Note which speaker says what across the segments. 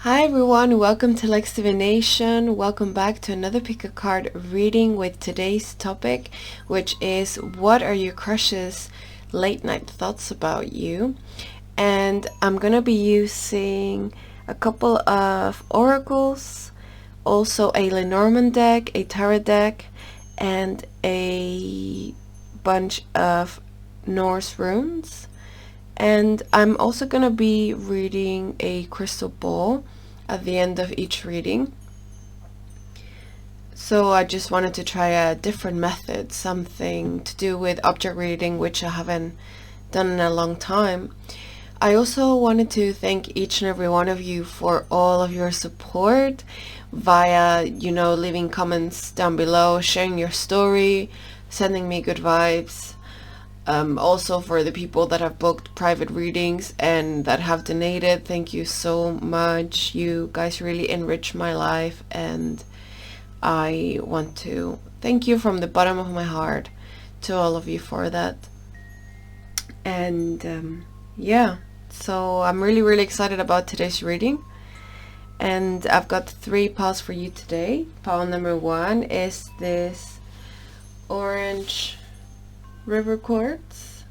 Speaker 1: Hi everyone, welcome to Divination. Welcome back to another pick a card reading with today's topic, which is what are your crush's late night thoughts about you? And I'm gonna be using a couple of oracles, also a Lenormand deck, a tarot deck, and a bunch of Norse runes. And I'm also going to be reading a crystal ball at the end of each reading. So I just wanted to try a different method, something to do with object reading, which I haven't done in a long time. I also wanted to thank each and every one of you for all of your support via, leaving comments down below, sharing your story, sending me good vibes. Also for the people that have booked private readings and that have donated, thank you so much. You guys really enrich my life, and I want to thank you from the bottom of my heart to all of you for that. And yeah, so I'm really excited about today's reading, and I've got 3 piles for you today. Pile number 1 is this orange river quartz.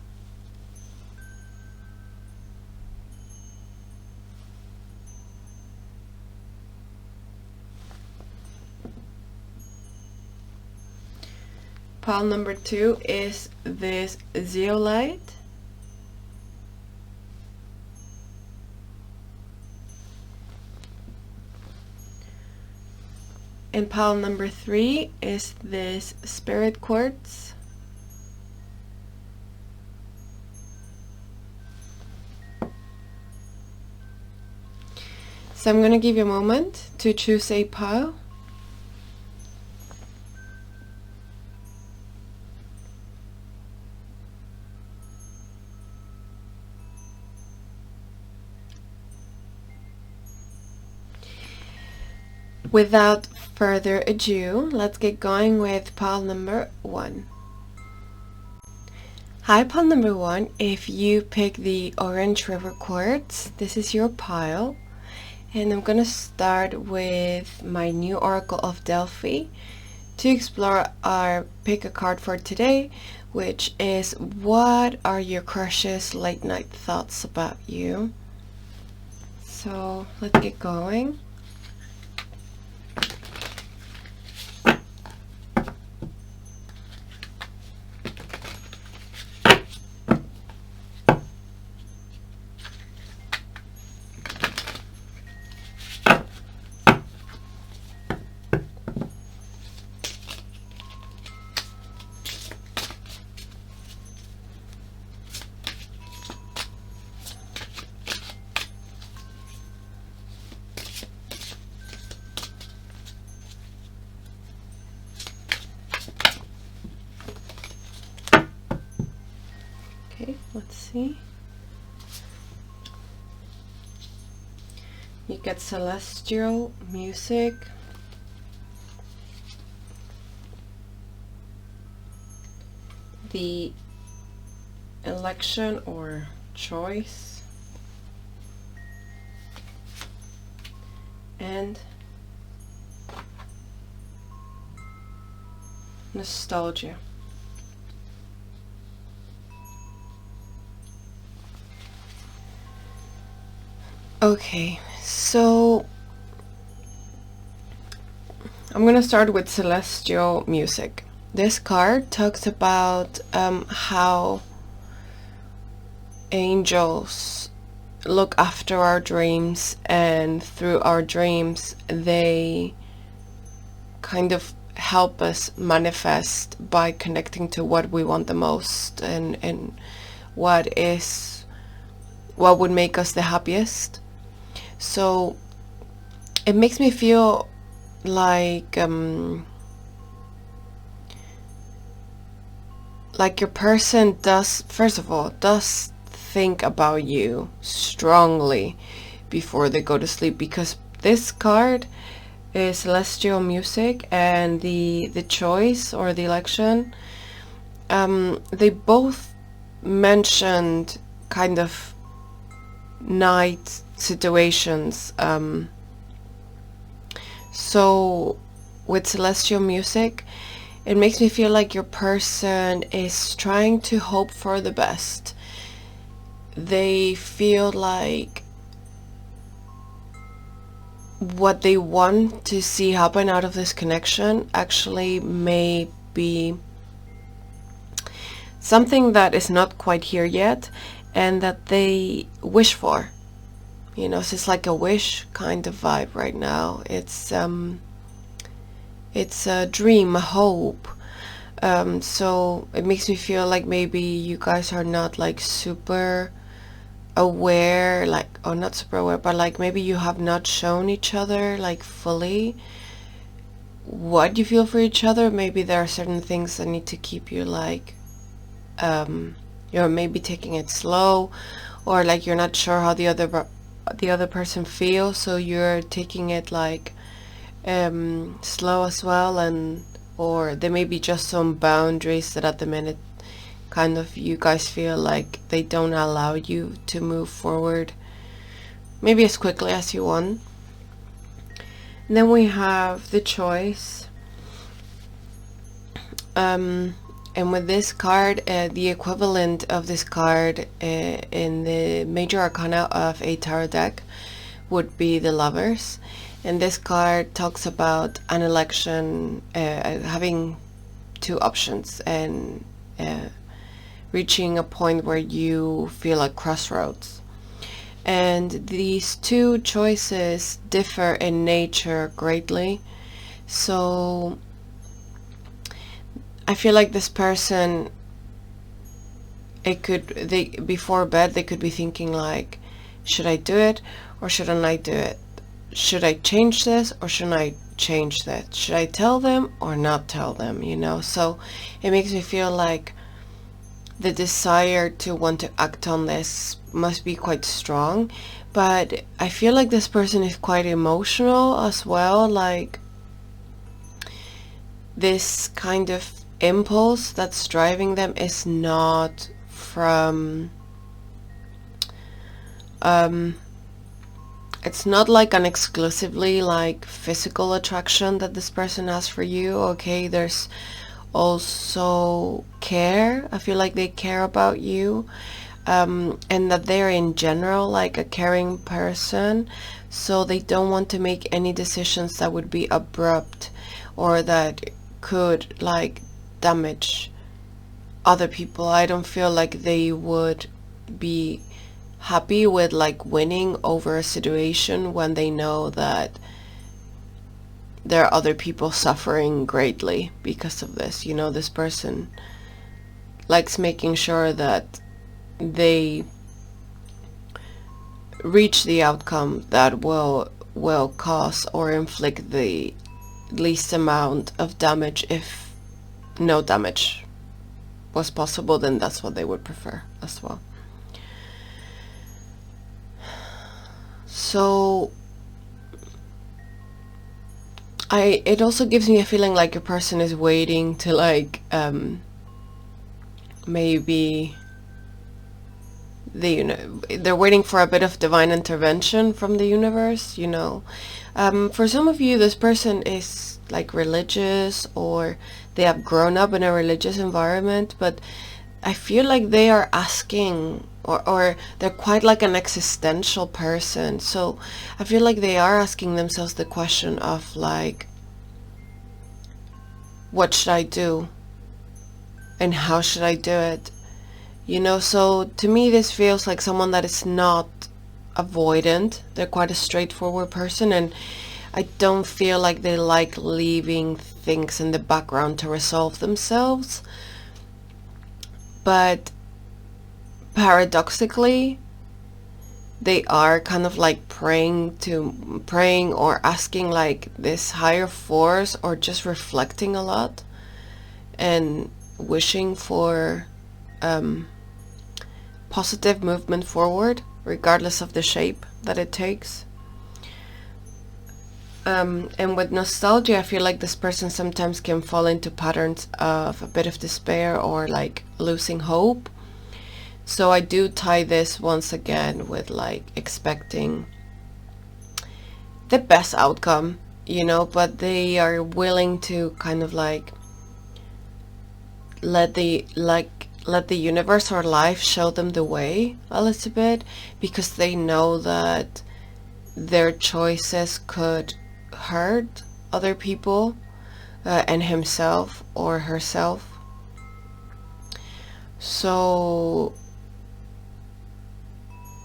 Speaker 1: Pile number 2 is this zeolite. And pile number 3 is this spirit quartz. So I'm going to give you a moment to choose a pile. Without further ado, let's get going with pile number 1. Hi, pile number 1. If you pick the orange river quartz, this is your pile. And I'm gonna start with my new Oracle of Delphi to explore our pick a card for today, which is what are your crush's late night thoughts about you? So let's get going. Okay, let's see. You get celestial music, the election or choice, and nostalgia. Okay, so I'm gonna start with celestial music. This card talks about how angels look after our dreams, and through our dreams they kind of help us manifest by connecting to what we want the most and what would make us the happiest. So it makes me feel like your person does, first of all, does think about you strongly before they go to sleep, because this card is celestial music and the choice or the election. They both mentioned kind of night situations So with celestial music, it makes me feel like your person is trying to hope for the best. They feel like what they want to see happen out of this connection actually may be something that is not quite here yet and that they wish for. You know, so it's like a wish kind of vibe right now. It's a dream, a hope. So it makes me feel like maybe you guys are not like super aware, like, or not super aware, but like maybe you have not shown each other like fully what you feel for each other. Maybe there are certain things that need to keep you like, you're maybe taking it slow, or like you're not sure how the other person feels, so you're taking it like slow as well, and or there may be just some boundaries that at the minute kind of you guys feel like they don't allow you to move forward maybe as quickly as you want. And then we have the choice, and with this card, the equivalent of this card in the major arcana of a tarot deck would be the Lovers. And this card talks about an election, having two options, and reaching a point where you feel like crossroads. And these two choices differ in nature greatly. So I feel like this person, before bed, they could be thinking like, should I do it or shouldn't I do it? Should I change this or shouldn't I change that? Should I tell them or not tell them, you know? So it makes me feel like the desire to want to act on this must be quite strong, but I feel like this person is quite emotional as well. Like this kind of impulse that's driving them is not from it's not like an exclusively like physical attraction that this person has for you. Okay, there's also care. I feel like they care about you, and that they're in general like a caring person, so they don't want to make any decisions that would be abrupt or that could like damage other people. I don't feel like they would be happy with like winning over a situation when they know that there are other people suffering greatly because of this. You know, this person likes making sure that they reach the outcome that will cause or inflict the least amount of damage. If no damage was possible, then that's what they would prefer as well. So it also gives me a feeling like a person is waiting to like maybe they're waiting for a bit of divine intervention from the universe, you know. For some of you, this person is like religious, or they have grown up in a religious environment, but I feel like they are asking, or they're quite like an existential person. So I feel like they are asking themselves the question of like, what should I do? And how should I do it? You know, so to me this feels like someone that is not avoidant. They're quite a straightforward person, and I don't feel like they like leaving things in the background to resolve themselves. But paradoxically, they are kind of like praying or asking like this higher force, or just reflecting a lot and wishing for positive movement forward, regardless of the shape that it takes. And with nostalgia, I feel like this person sometimes can fall into patterns of a bit of despair or like losing hope. So I do tie this once again with like expecting the best outcome, you know, but they are willing to kind of like let the universe or life show them the way a little bit, because they know that their choices could hurt other people, and himself or herself. So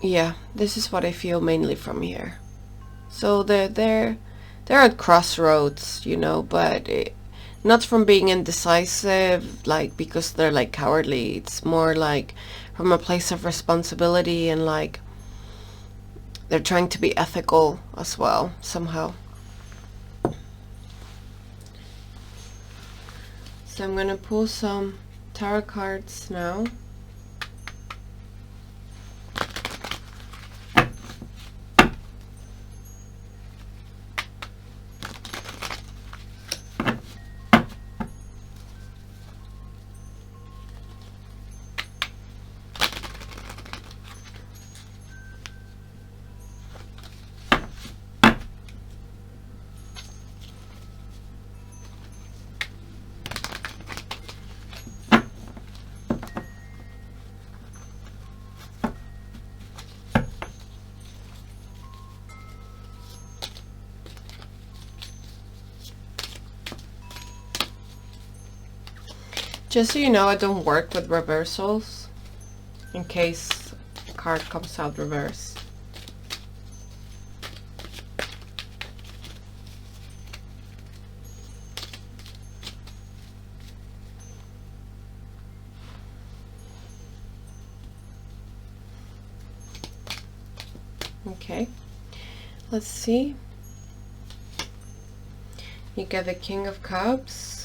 Speaker 1: yeah, this is what I feel mainly from here. So they're at crossroads, you know, but not from being indecisive, like because they're like cowardly. It's more like from a place of responsibility, and like they're trying to be ethical as well somehow. So I'm gonna pull some tarot cards now. Just so you know, I don't work with reversals, in case a card comes out reverse. Okay, let's see. You get the King of Cups,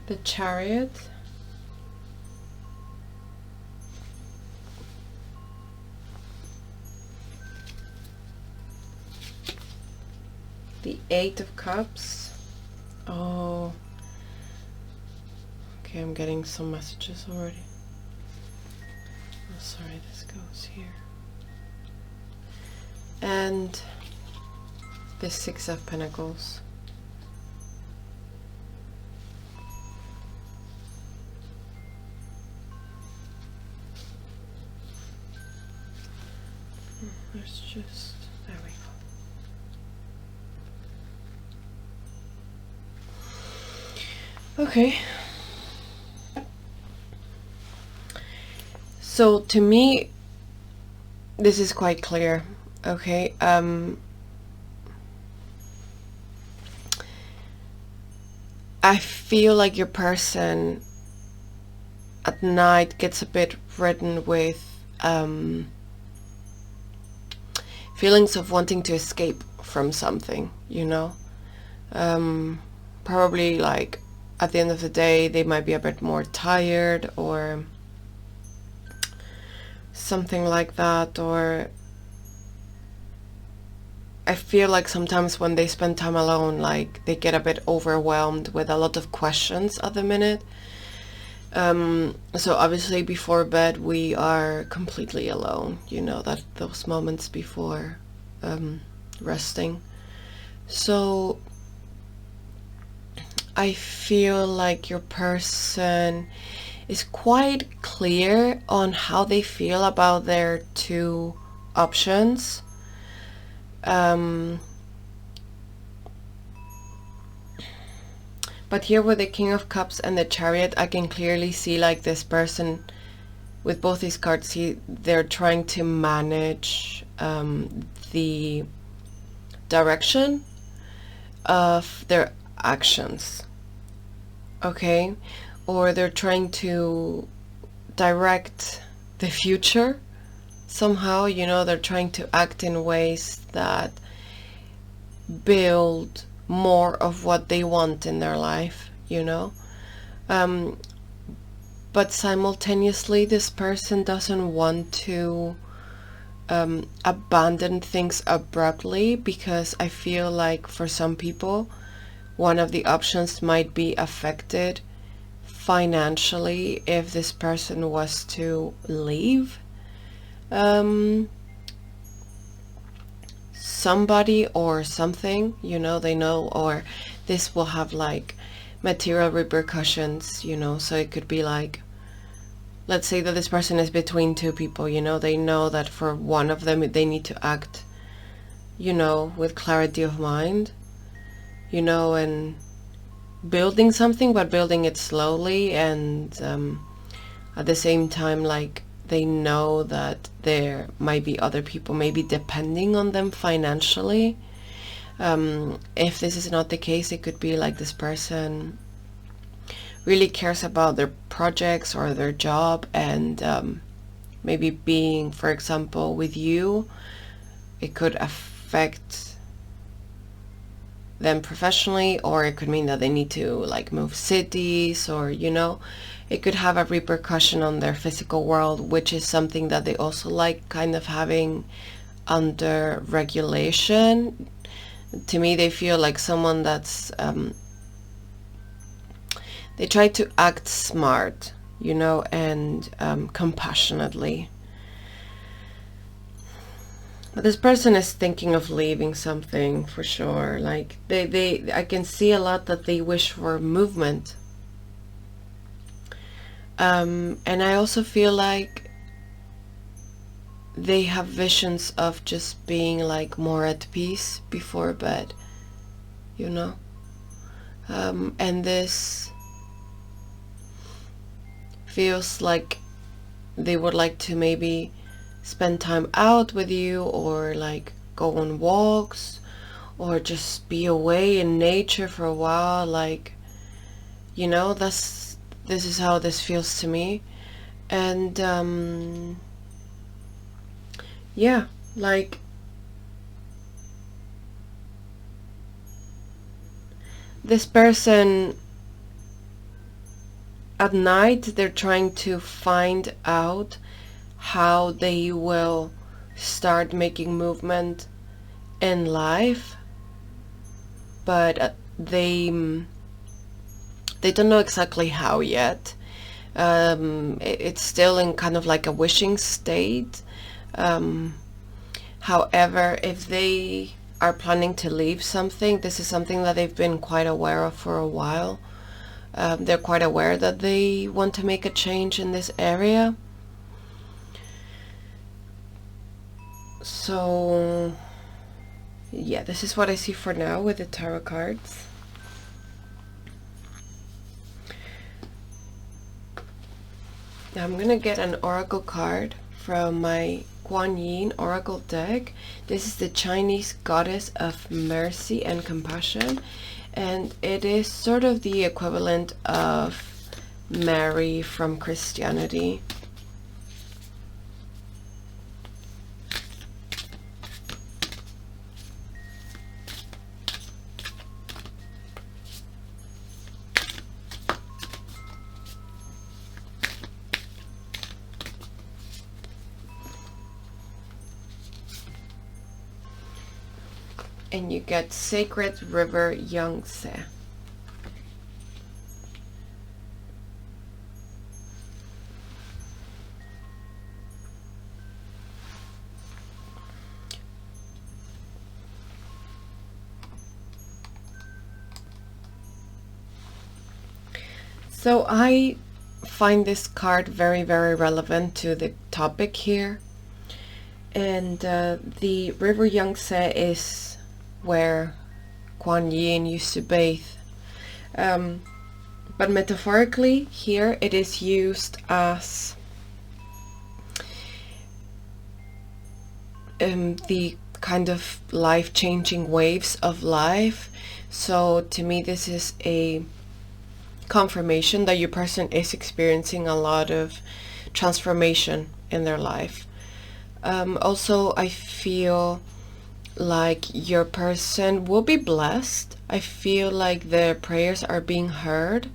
Speaker 1: the Chariot, the Eight of Cups. Oh, okay, I'm getting some messages already. Oh, sorry, this goes here. And the Six of Pentacles. There's just, there we go. Okay. So to me, this is quite clear. Okay. I feel like your person at night gets a bit ridden with feelings of wanting to escape from something, you know. Probably like at the end of the day they might be a bit more tired or something like that, or I feel like sometimes when they spend time alone, like they get a bit overwhelmed with a lot of questions at the minute. So obviously before bed we are completely alone, you know, that those moments before resting. So I feel like your person is quite clear on how they feel about their two options. But here with the King of Cups and the Chariot, I can clearly see like this person with both these cards, they're trying to manage the direction of their actions, okay? Or they're trying to direct the future somehow, you know, they're trying to act in ways that build more of what they want in their life, you know. But simultaneously this person doesn't want to abandon things abruptly, because I feel like for some people one of the options might be affected financially if this person was to leave. um, somebody or something, you know, they know, or this will have like material repercussions, you know. So it could be like, let's say that this person is between two people, you know, they know that for one of them they need to act, you know, with clarity of mind, you know, and building something, but building it slowly, and at the same time, like, they know that there might be other people maybe depending on them financially. If this is not the case, it could be like this person really cares about their projects or their job, and maybe being, for example, with you, it could affect them professionally, or it could mean that they need to like move cities, or, you know, it could have a repercussion on their physical world, which is something that they also like kind of having under regulation. To me, they feel like someone that's they try to act smart, you know, and compassionately. But this person is thinking of leaving something for sure. Like I can see a lot that they wish for movement. And I also feel like they have visions of just being like more at peace before bed, you know. And this feels like they would like to maybe spend time out with you, or like go on walks, or just be away in nature for a while, like, you know, this is how this feels to me. And yeah, like, this person at night, they're trying to find out how they will start making movement in life, but they don't know exactly how yet. It's still in kind of like a wishing state. However, if they are planning to leave something, this is something that they've been quite aware of for a while. They're quite aware that they want to make a change in this area. So yeah, this is what I see for now with the tarot cards. Now I'm gonna get an oracle card from my Kuan Yin oracle deck. This is the Chinese goddess of mercy and compassion, and it is sort of the equivalent of Mary from Christianity. And you get Sacred River Yangtze. So I find this card very, very relevant to the topic here. And the River Yangtze is where Kuan Yin used to bathe. But metaphorically, here it is used as the kind of life-changing waves of life. So to me, this is a confirmation that your person is experiencing a lot of transformation in their life. Also, I feel like your person will be blessed. I feel like their prayers are being heard.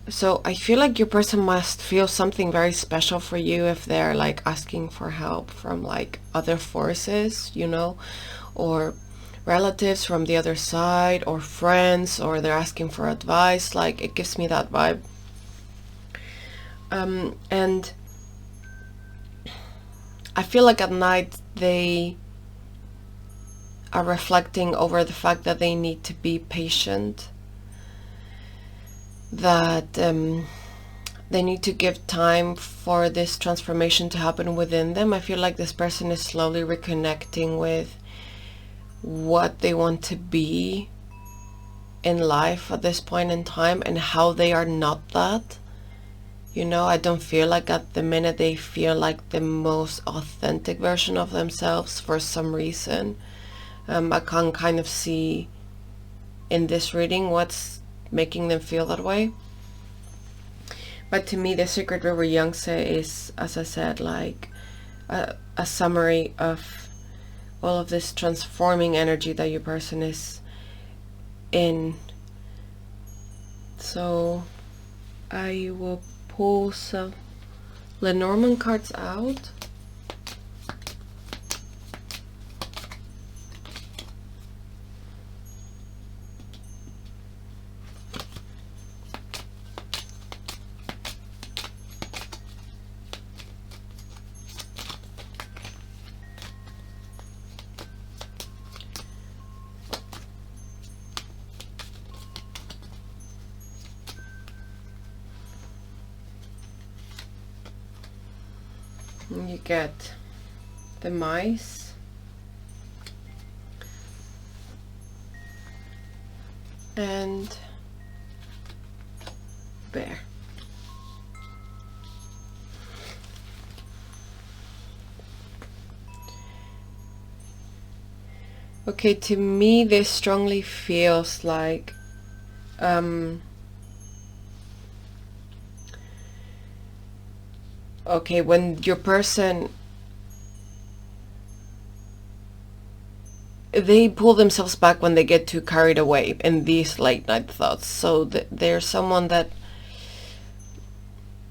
Speaker 1: So I feel like your person must feel something very special for you if they're like asking for help from like other forces, you know, or relatives from the other side, or friends, or they're asking for advice. Like, it gives me that vibe. And I feel like at night they are reflecting over the fact that they need to be patient, that they need to give time for this transformation to happen within them. I feel like this person is slowly reconnecting with what they want to be in life at this point in time and how they are not that. You know, I don't feel like at the minute they feel like the most authentic version of themselves for some reason. I can kind of see in this reading what's making them feel that way. But to me, the Secret River Yangtze is, as I said, like a summary of all of this transforming energy that your person is in. So I will pull some Lenormand cards out. You get the mice and bear. Okay, to me this strongly feels like okay, when your person, they pull themselves back when they get too carried away in these late night thoughts. So they're someone that,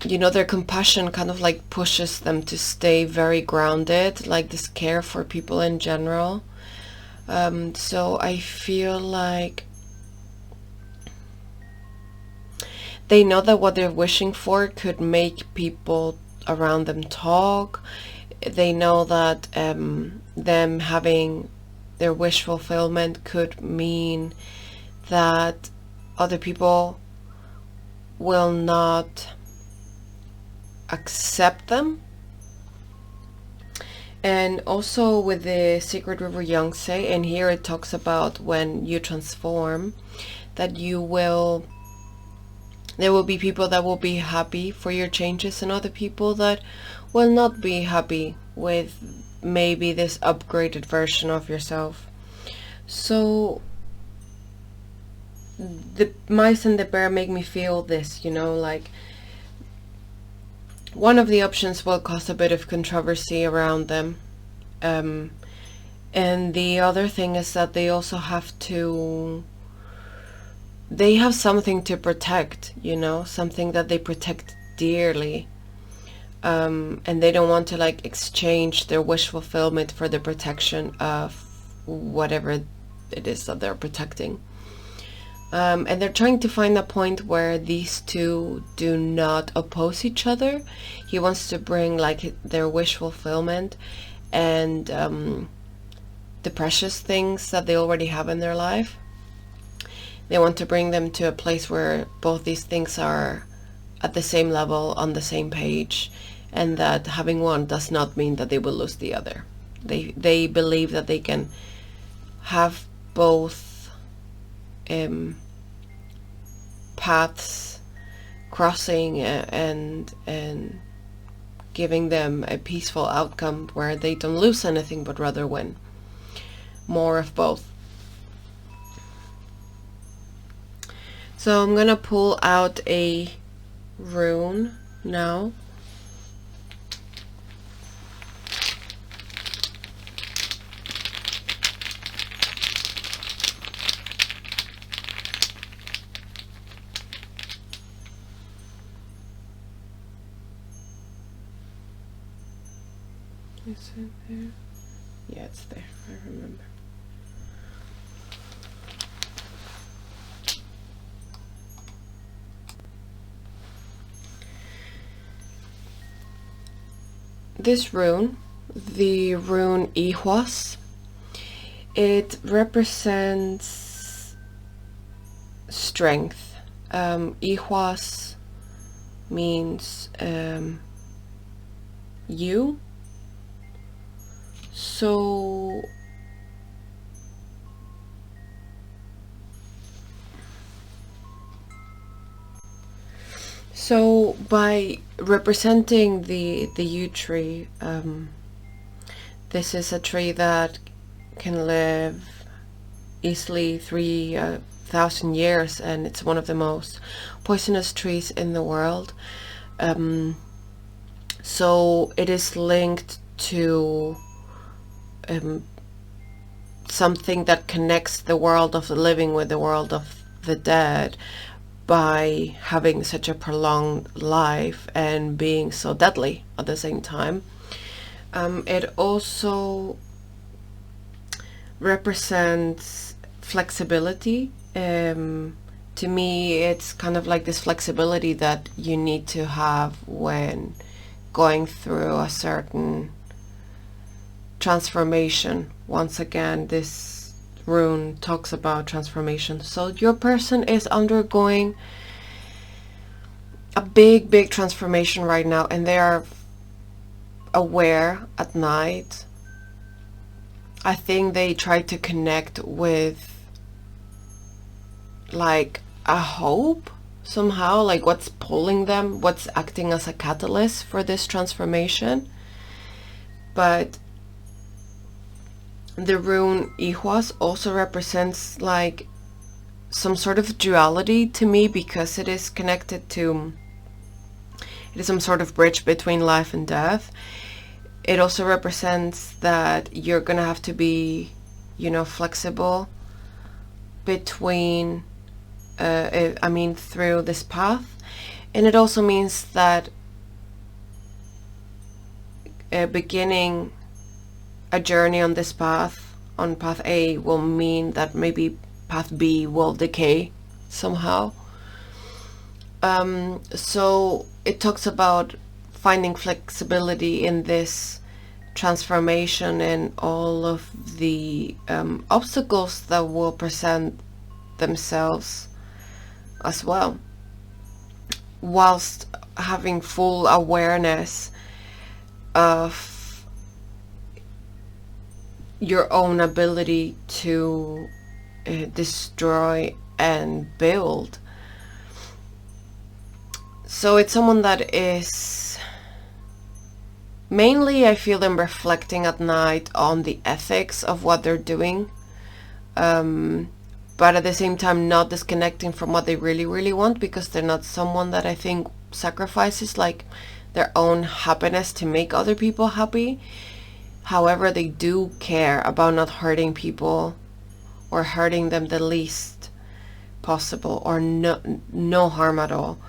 Speaker 1: you know, their compassion kind of like pushes them to stay very grounded, like this care for people in general. So I feel like they know that what they're wishing for could make people around them talk. They know that them having their wish fulfillment could mean that other people will not accept them. And also with the Secret River Yangtze, and here it talks about when you transform, that there will be people that will be happy for your changes and other people that will not be happy with maybe this upgraded version of yourself. So the mice and the bear make me feel this, you know, like one of the options will cause a bit of controversy around them. And the other thing is that they also have something to protect, you know, something that they protect dearly. And they don't want to like exchange their wish fulfillment for the protection of whatever it is that they're protecting. And they're trying to find a point where these two do not oppose each other. He wants to bring like their wish fulfillment and the precious things that they already have in their life. They want to bring them to a place where both these things are at the same level, on the same page, and that having one does not mean that they will lose the other. They believe that they can have both paths crossing and giving them a peaceful outcome where they don't lose anything but rather win. More of both. So I'm gonna pull out a rune now. Is it there? Yeah, it's there. I remember. This rune the rune Ihwas. It represents strength. Ihwas means you. So by representing the yew tree, this is a tree that can live easily 3,000 years, and it's one of the most poisonous trees in the world. So it is linked to something that connects the world of the living with the world of the dead by having such a prolonged life and being so deadly at the same time. It also represents flexibility. To me, it's kind of like this flexibility that you need to have when going through a certain transformation. Once again, this rune talks about transformation. So your person is undergoing a big transformation right now, and they are aware at night. I think they try to connect with like a hope somehow, like what's pulling them, what's acting as a catalyst for this transformation. But the rune Ihwas also represents like some sort of duality to me, because it is connected to, it is some sort of bridge between life and death. It also represents that you're gonna have to be, flexible between through this path. And it also means that beginning a journey on this path, on path A, will mean that maybe path B will decay somehow. So it talks about finding flexibility in this transformation and all of the obstacles that will present themselves as well, whilst having full awareness of your own ability to destroy and build. So it's someone that is mainly, I feel them reflecting at night on the ethics of what they're doing, but at the same time not disconnecting from what they really want, because they're not someone that I think sacrifices like their own happiness to make other people happy. However, they do care about not hurting people or hurting them the least possible, or no harm at all.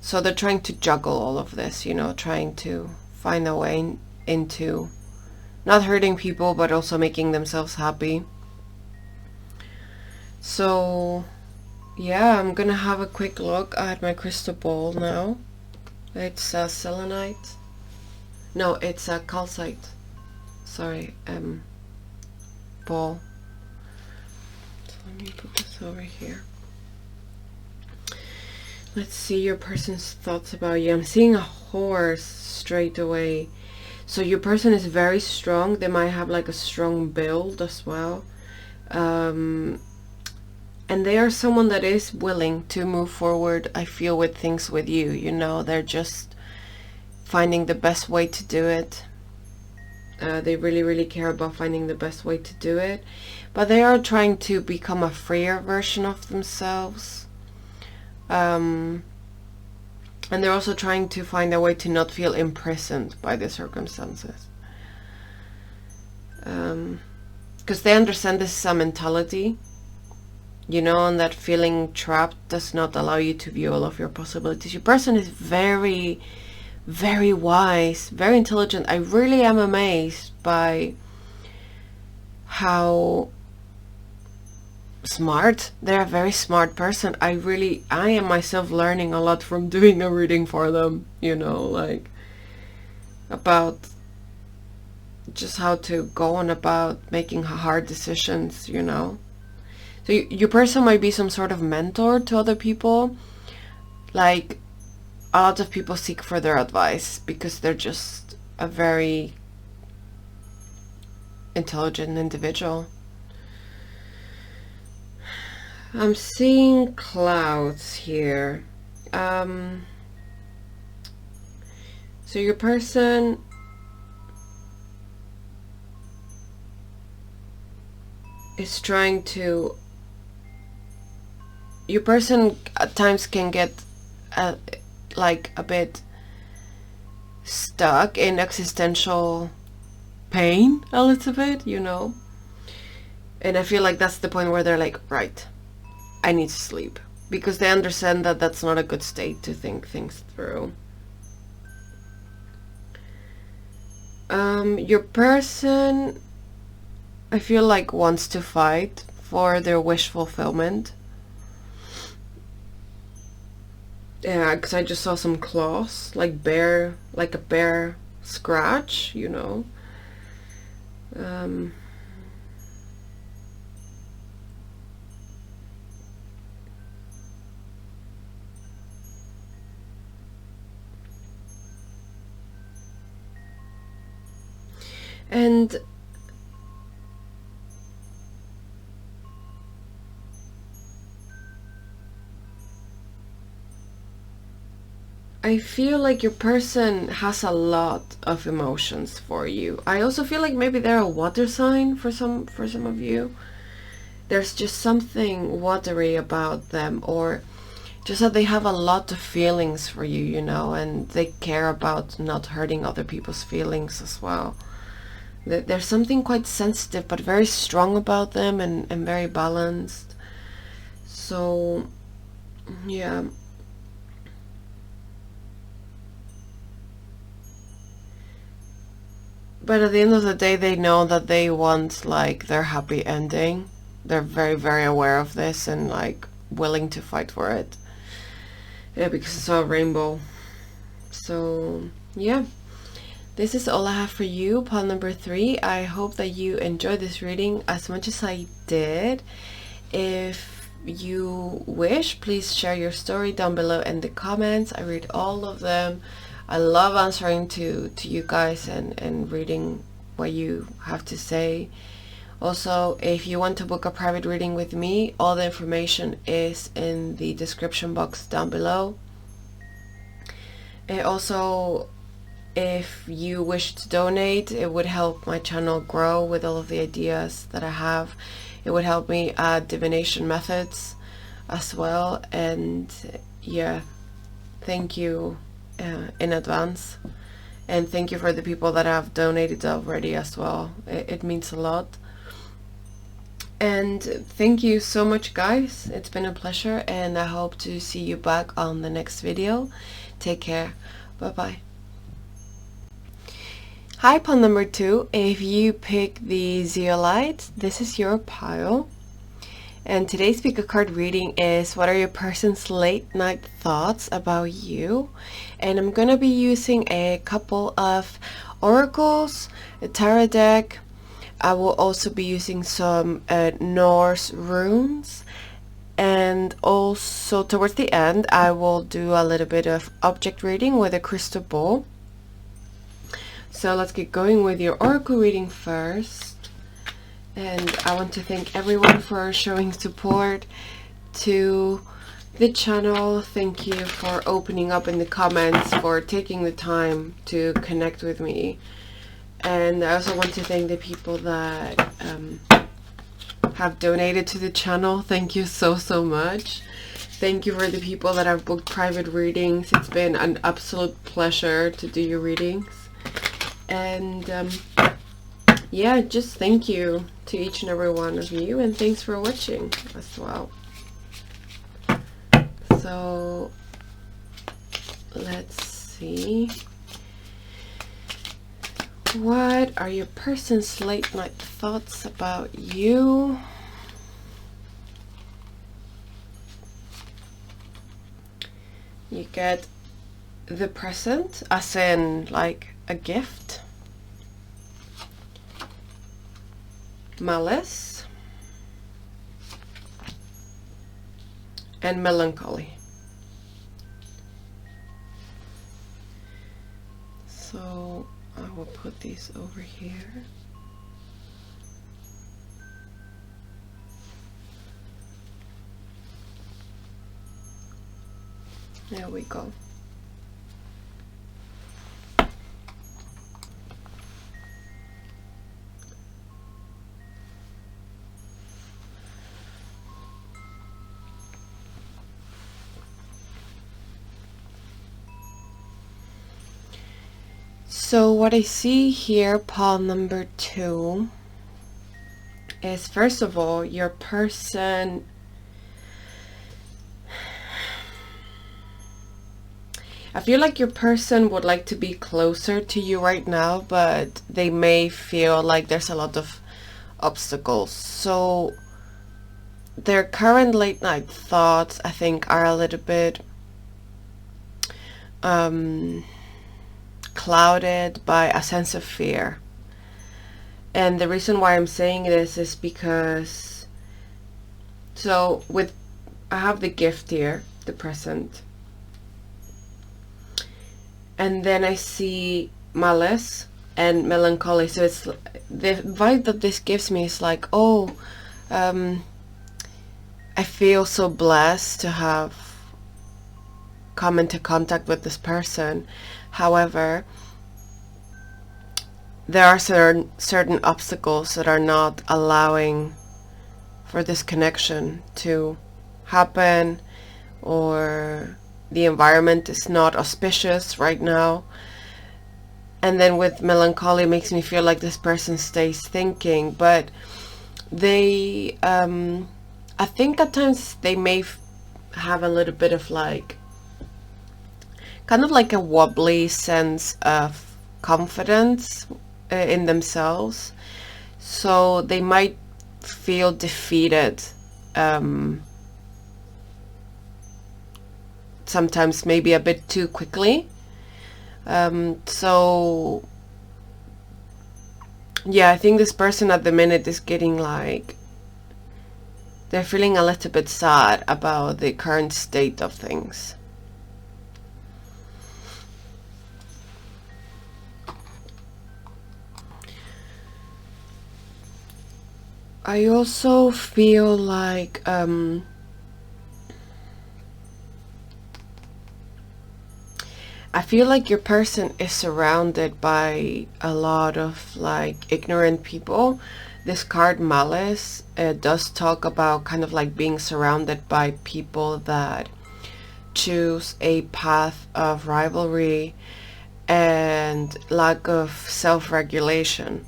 Speaker 1: So they're trying to juggle all of this, trying to find a way into not hurting people but also making themselves happy. So yeah, I'm gonna have a quick look at my crystal ball now. It's a selenite. No, it's a calcite. Sorry, ball. So let me put this over here. Let's see your person's thoughts about you. I'm seeing a horse straight away. So your person is very strong. They might have like a strong build as well. And they are someone that is willing to move forward, I feel, with things with you. They're just finding the best way to do it. They really care about finding the best way to do it. But they are trying to become a freer version of themselves. And they're also trying to find a way to not feel imprisoned by the circumstances. Because they understand this is a mentality, and that feeling trapped does not allow you to view all of your possibilities. Your person is very, very wise, very intelligent. I really am amazed by how smart. They're a very smart person. I am myself learning a lot from doing a reading for them, about just how to go on about making hard decisions, you know. So your person might be some sort of mentor to other people. Like, a lot of people seek for their advice because they're just a very intelligent individual. I'm seeing clouds here. So your person is trying to... Your person at times can get like a bit stuck in existential pain a little bit, you know. And I feel like that's the point where they're like, right, I need to sleep, because they understand that that's not a good state to think things through. Your person, I feel like, wants to fight for their wish fulfillment. Yeah, because I just saw some claws, like a bear scratch, you know. And I feel like your person has a lot of emotions for you. I also feel like maybe they're a water sign for some of you. There's just something watery about them, or just that they have a lot of feelings for you, you know, and they care about not hurting other people's feelings as well. There's something quite sensitive but very strong about them, and very balanced. So, yeah. But at the end of the day, they know that they want, like, their happy ending. They're very, very aware of this and, like, willing to fight for it. Yeah, because it's a rainbow. So, yeah. This is all I have for you, pile number 3. I hope that you enjoyed this reading as much as I did. If you wish, please share your story down below in the comments. I read all of them. I love answering to you guys and reading what you have to say. Also, if you want to book a private reading with me, all the information is in the description box down below. And also, if you wish to donate, it would help my channel grow with all of the ideas that I have. It would help me add divination methods as well. And yeah, thank you in advance. And thank you for the people that have donated already as well. It means a lot. And thank you so much, guys. It's been a pleasure, and I hope to see you back on the next video. Take care. Bye-bye. Hi, pile number 2. If you pick the Zeolite, this is your pile. And today's pick a card reading is, what are your person's late night thoughts about you? And I'm gonna be using a couple of oracles, a tarot deck. I will also be using some Norse runes. And also towards the end, I will do a little bit of object reading with a crystal ball. So let's get going with your oracle reading first. And I want to thank everyone for showing support to the channel. Thank you for opening up in the comments, for taking the time to connect with me. And I also want to thank the people that have donated to the channel. Thank you so much. Thank you for the people that have booked private readings. It's been an absolute pleasure to do your readings. And yeah, just thank you to each and every one of you, and thanks for watching as well. So let's see. What are your person's late night thoughts about you? You get the present, as in, like, a gift, malice, and melancholy. So I will put these over here. There we go. So what I see here, pile number 2, is first of all, your person I feel like your person would like to be closer to you right now, but they may feel like there's a lot of obstacles. So their current late night thoughts, I think, are a little bit clouded by a sense of fear. And the reason why I'm saying this is because, so I have the gift here, the present, and then I see malice and melancholy. So it's the vibe that this gives me is like, oh, I feel so blessed to have come into contact with this person. However, there are certain obstacles that are not allowing for this connection to happen, or the environment is not auspicious right now. And then with melancholy, makes me feel like this person stays thinking, but they I think at times they may have a little bit of like kind of like a wobbly sense of confidence in themselves, so they might feel defeated sometimes, maybe a bit too quickly. So yeah, I think this person at the minute is getting like, they're feeling a little bit sad about the current state of things. I also feel like your person is surrounded by a lot of like ignorant people. This card malice does talk about kind of like being surrounded by people that choose a path of rivalry and lack of self-regulation.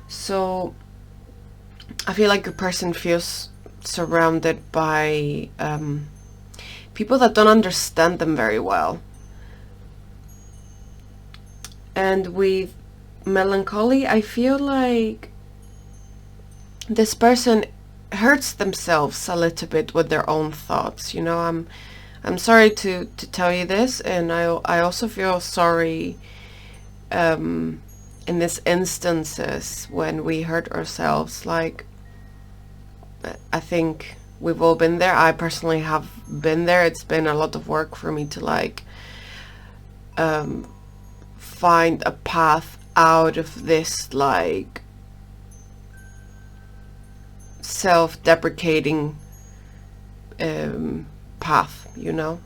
Speaker 1: So I feel like your person feels surrounded by people that don't understand them very well. And with melancholy, I feel like this person hurts themselves a little bit with their own thoughts. You know, I'm sorry to tell you this, and I also feel sorry in these instances when we hurt ourselves. Like, I think we've all been there. I personally have been there. It's been a lot of work for me to like find a path out of this like self-deprecating path, you know.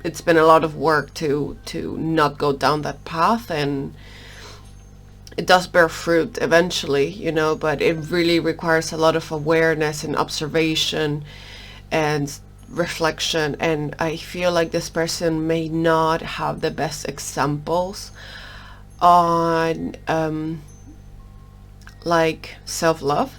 Speaker 1: It's been a lot of work to not go down that path, and it does bear fruit eventually, you know, but it really requires a lot of awareness and observation and reflection. And I feel like this person may not have the best examples on like self-love.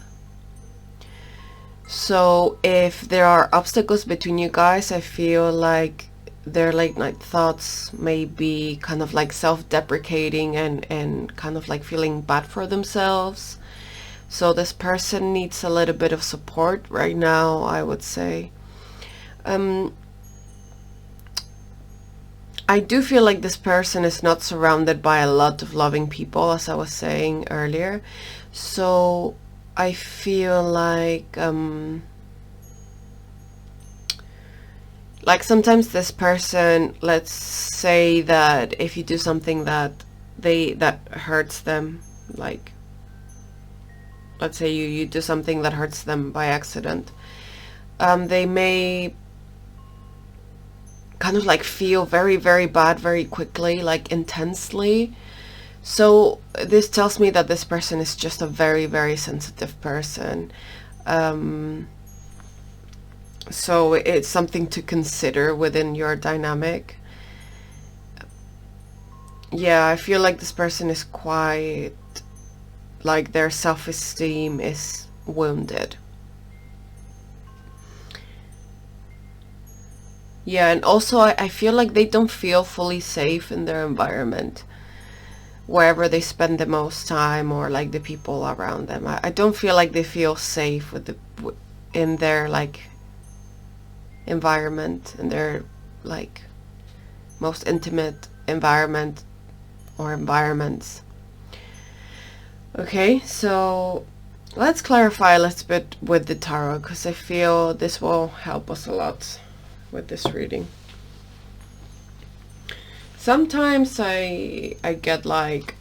Speaker 1: So if there are obstacles between you guys, I feel like their late night thoughts may be kind of like self-deprecating and kind of like feeling bad for themselves. So this person needs a little bit of support right now, I would say. I I do feel like this person is not surrounded by a lot of loving people, as I was saying earlier. So I feel like sometimes this person, let's say that if you do something that hurts them, like let's say you do something that hurts them by accident, they may kind of like feel very, very bad very quickly, like intensely. So this tells me that this person is just a very, very sensitive person. So it's something to consider within your dynamic. Yeah, I feel like this person is quite, like their self-esteem is wounded. Yeah, and also I feel like they don't feel fully safe in their environment, wherever they spend the most time, or like the people around them. I don't feel like they feel safe with in their like environment, in their like most intimate environment or environments. Okay, so let's clarify a little bit with the tarot, because I feel this will help us a lot with this reading. Sometimes I get like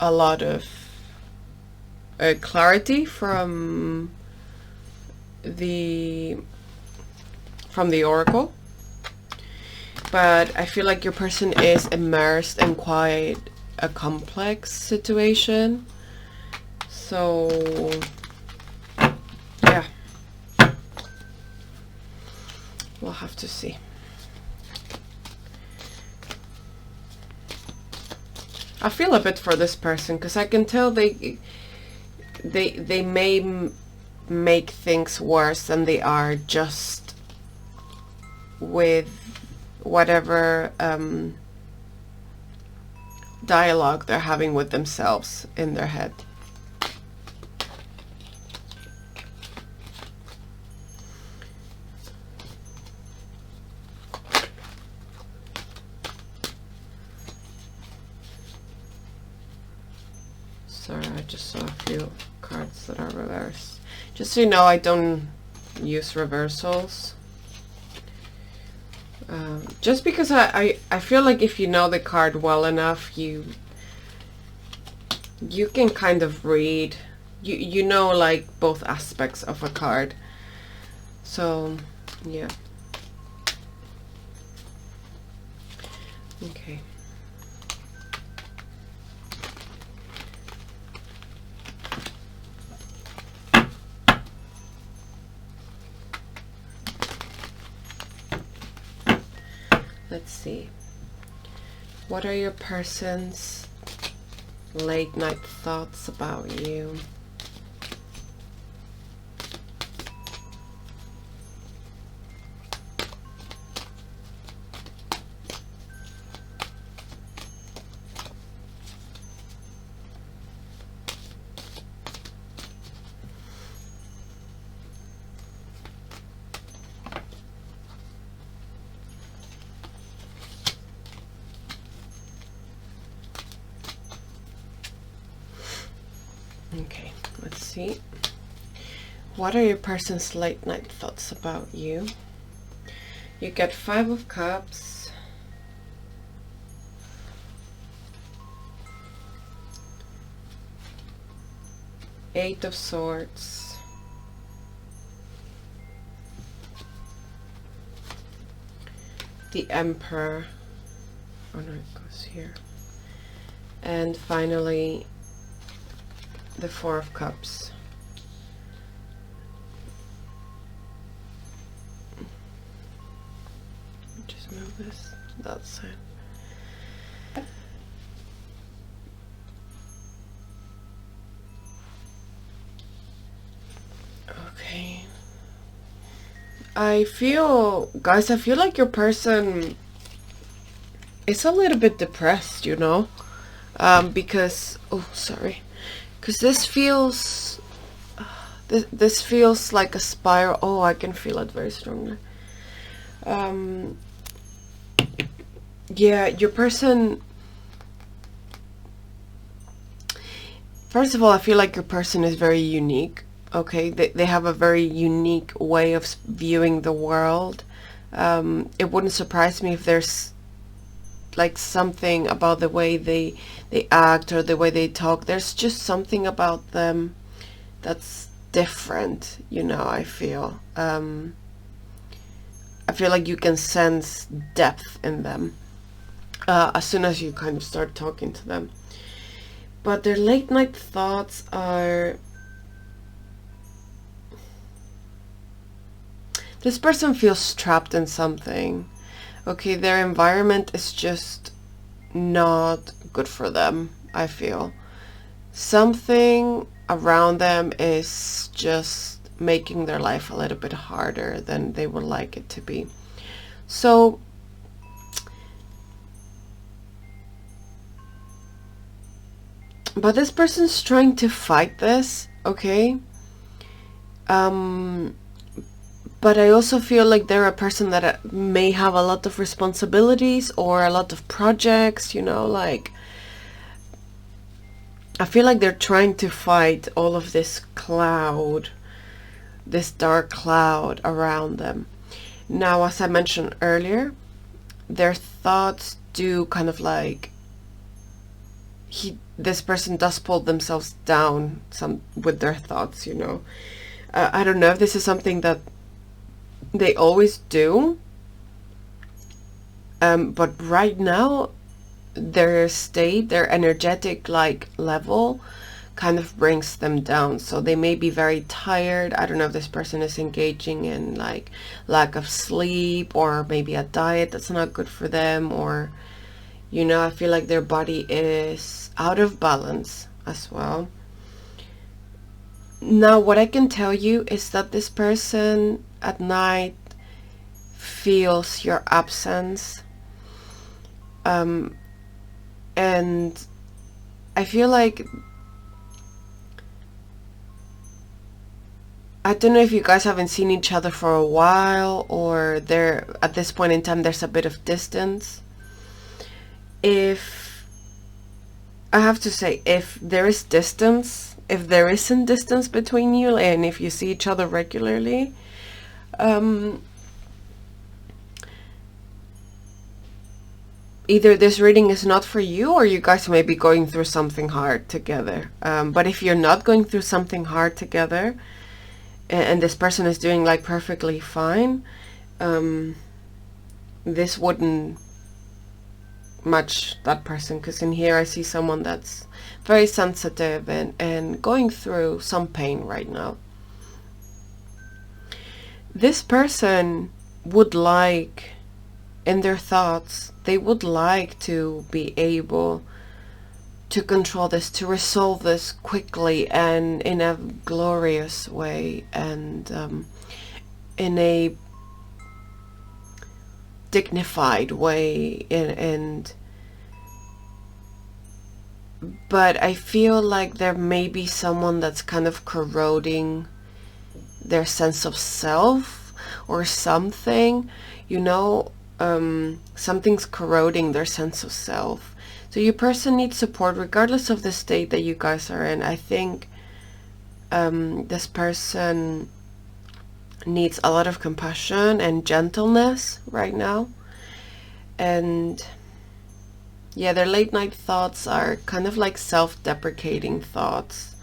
Speaker 1: a lot of clarity from the oracle, but I feel like your person is immersed in quite a complex situation. So yeah, we'll have to see. I feel a bit for this person, because I can tell they may make things worse than they are, just with whatever dialogue they're having with themselves in their head. Sorry, I just saw a few cards that are reversed. Just so you know, I don't use reversals. Just because I feel like if you know the card well enough, you can kind of read, you know, like both aspects of a card. So yeah. Okay. Let's see. What are your person's late night thoughts about you? Okay, let's see. What are your person's late night thoughts about you? You get 5 of Cups, Eight of Swords, the Emperor, oh no, it goes here, and finally the 4 of Cups. Just move this that side. Okay. I feel, guys, I feel like your person is a little bit depressed, you know? Because, oh, sorry. Because this feels, this feels like a spiral. Oh, I can feel it very strongly. Yeah, your person, first of all, I feel like your person is very unique. Okay, they have a very unique way of viewing the world. It wouldn't surprise me if there's like something about the way they act or the way they talk. There's just something about them that's different, you know. I feel like you can sense depth in them as soon as you kind of start talking to them. But their late night thoughts are, this person feels trapped in something. Okay, their environment is just not good for them, I feel. Something around them is just making their life a little bit harder than they would like it to be. So, but this person's trying to fight this, okay? But I also feel like they're a person that may have a lot of responsibilities or a lot of projects, you know, like I feel like they're trying to fight all of this cloud, this dark cloud around them. Now, as I mentioned earlier, their thoughts do kind of like, this person does pull themselves down some with their thoughts, you know. I don't know if this is something that they always do, but right now their state, their energetic like level kind of brings them down. So they may be very tired. I don't know if this person is engaging in like lack of sleep, or maybe a diet that's not good for them, or, you know, I feel like their body is out of balance as well. Now, what I can tell you is that this person at night feels your absence. And I feel like, I don't know if you guys haven't seen each other for a while, or there at this point in time there's a bit of distance. If I have to say, if there is distance, if there isn't distance between you, and if you see each other regularly, either this reading is not for you, or you guys may be going through something hard together. But if you're not going through something hard together, and this person is doing like perfectly fine, this wouldn't match that person, because in here I see someone that's very sensitive and going through some pain right now. This person would like, in their thoughts, they would like to be able to control this, to resolve this quickly and in a glorious way, and in a dignified way, and but I feel like there may be someone that's kind of corroding their sense of self or something, you know. Something's corroding their sense of self. So your person needs support regardless of the state that you guys are in. I think this person needs a lot of compassion and gentleness right now. And yeah, their late night thoughts are kind of like self-deprecating thoughts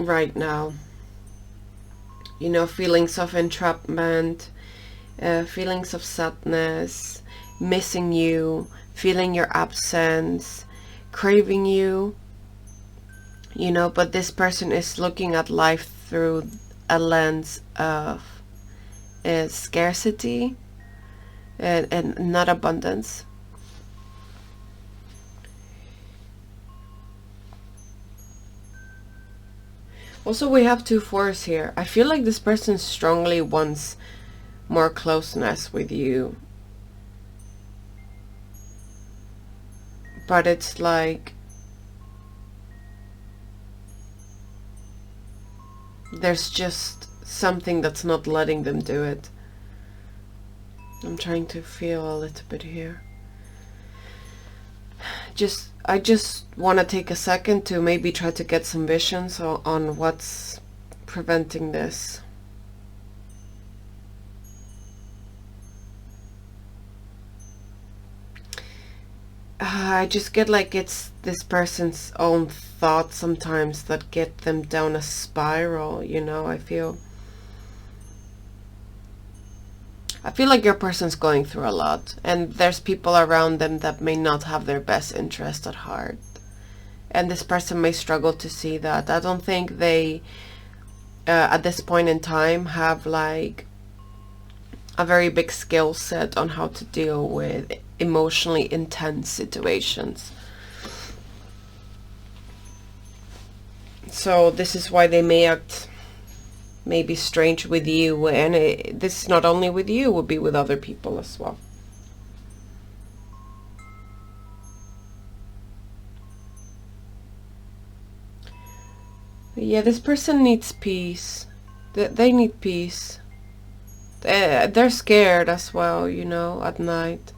Speaker 1: right now. You know, feelings of entrapment, feelings of sadness, missing you, feeling your absence, craving you, you know. But this person is looking at life through a lens of scarcity and not abundance. Also, we have 2 4s here. I feel like this person strongly wants more closeness with you, but it's like there's just something that's not letting them do it. I'm trying to feel a little bit here. I just want to take a second to maybe try to get some visions on what's preventing this. I just get like it's this person's own thoughts sometimes that get them down a spiral, you know. I feel like your person's going through a lot, and there's people around them that may not have their best interest at heart. And this person may struggle to see that. I don't think they, at this point in time, have like a very big skill set on how to deal with emotionally intense situations. So this is why they may act maybe strange with you, and this is not only with you, it would be with other people as well. Yeah, this person needs peace. They need peace. They're scared as well, you know, at night.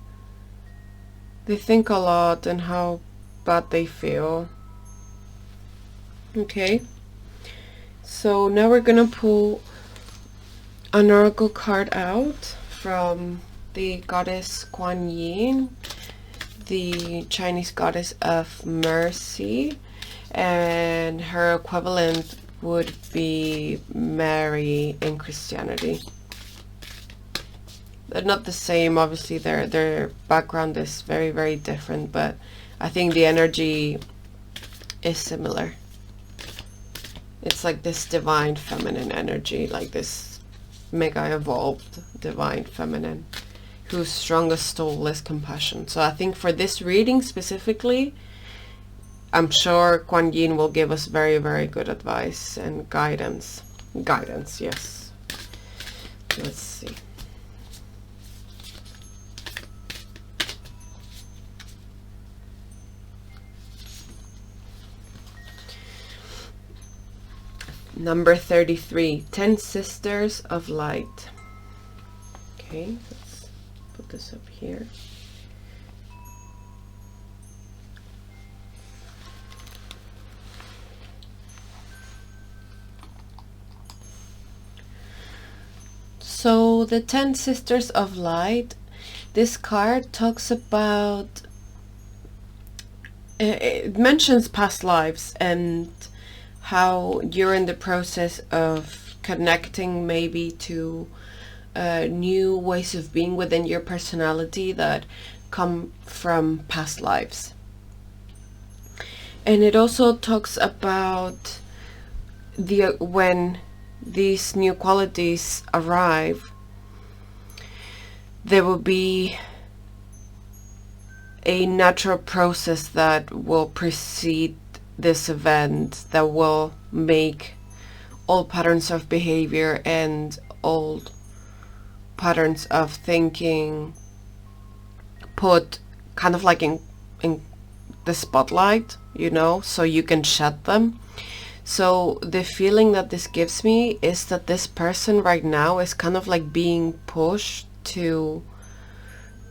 Speaker 1: They think a lot and how bad they feel. Okay. So now we're gonna pull an oracle card out from the goddess Kuan Yin, the Chinese goddess of mercy, and her equivalent would be Mary in Christianity. They're not the same, obviously. Their background is very, very different, but I think the energy is similar. It's like this divine feminine energy, like this mega evolved divine feminine whose strongest soul is compassion. So I think for this reading specifically, I'm sure Kuan Yin will give us very, very good advice and guidance. Guidance, yes. Let's see. Number 33, 10 Sisters of Light. Okay, let's put this up here. So the 10 Sisters of Light, this card talks about, it mentions past lives and how you're in the process of connecting maybe to new ways of being within your personality that come from past lives. And it also talks about when these new qualities arrive, there will be a natural process that will precede this event that will make old patterns of behavior and old patterns of thinking put kind of like in the spotlight, you know, so you can shed them. So the feeling that this gives me is that this person right now is kind of like being pushed to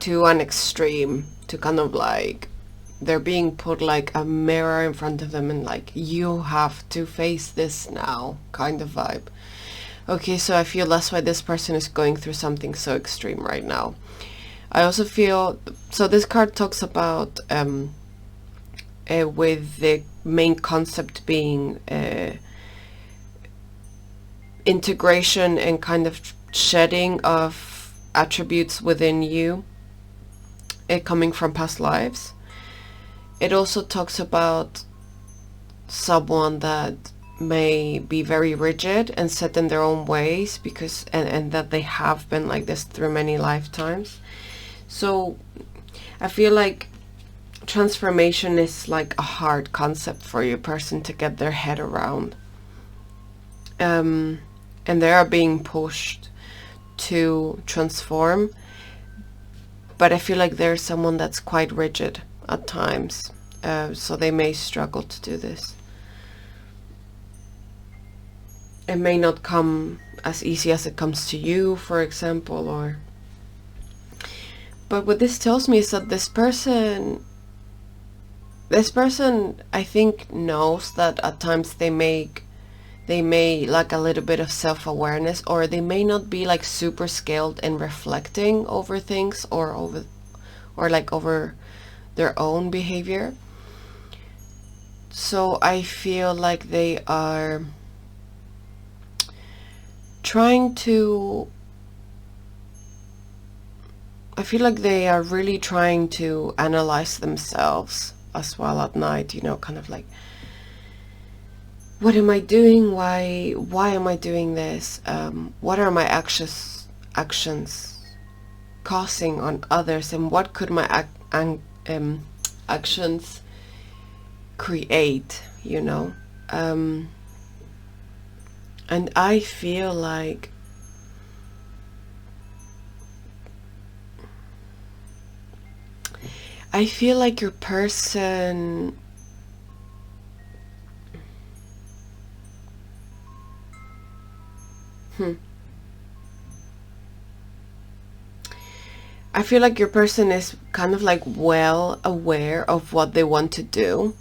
Speaker 1: an extreme, to kind of like they're being put like a mirror in front of them and like, you have to face this now kind of vibe. Okay, so I feel that's why this person is going through something so extreme right now. I also feel, so this card talks about with the main concept being integration and kind of shedding of attributes within you coming from past lives. It also talks about someone that may be very rigid and set in their own ways because and that they have been like this through many lifetimes. So I feel like transformation is like a hard concept for your person to get their head around. And they are being pushed to transform. But I feel like there's someone that's quite rigid at times. So they may struggle to do this. It may not come as easy as it comes to you, for example, or But what this tells me is that this person, I think, knows that at times they may lack a little bit of self-awareness, or they may not be like super skilled in reflecting over things, or over their own behavior. So I feel like they are really trying to analyze themselves as well at night, kind of like, what am I doing? Why am I doing this? What are my actions causing on others, and what could my actions create, and I feel like your person I feel like your person is kind of like well aware of what they want to do,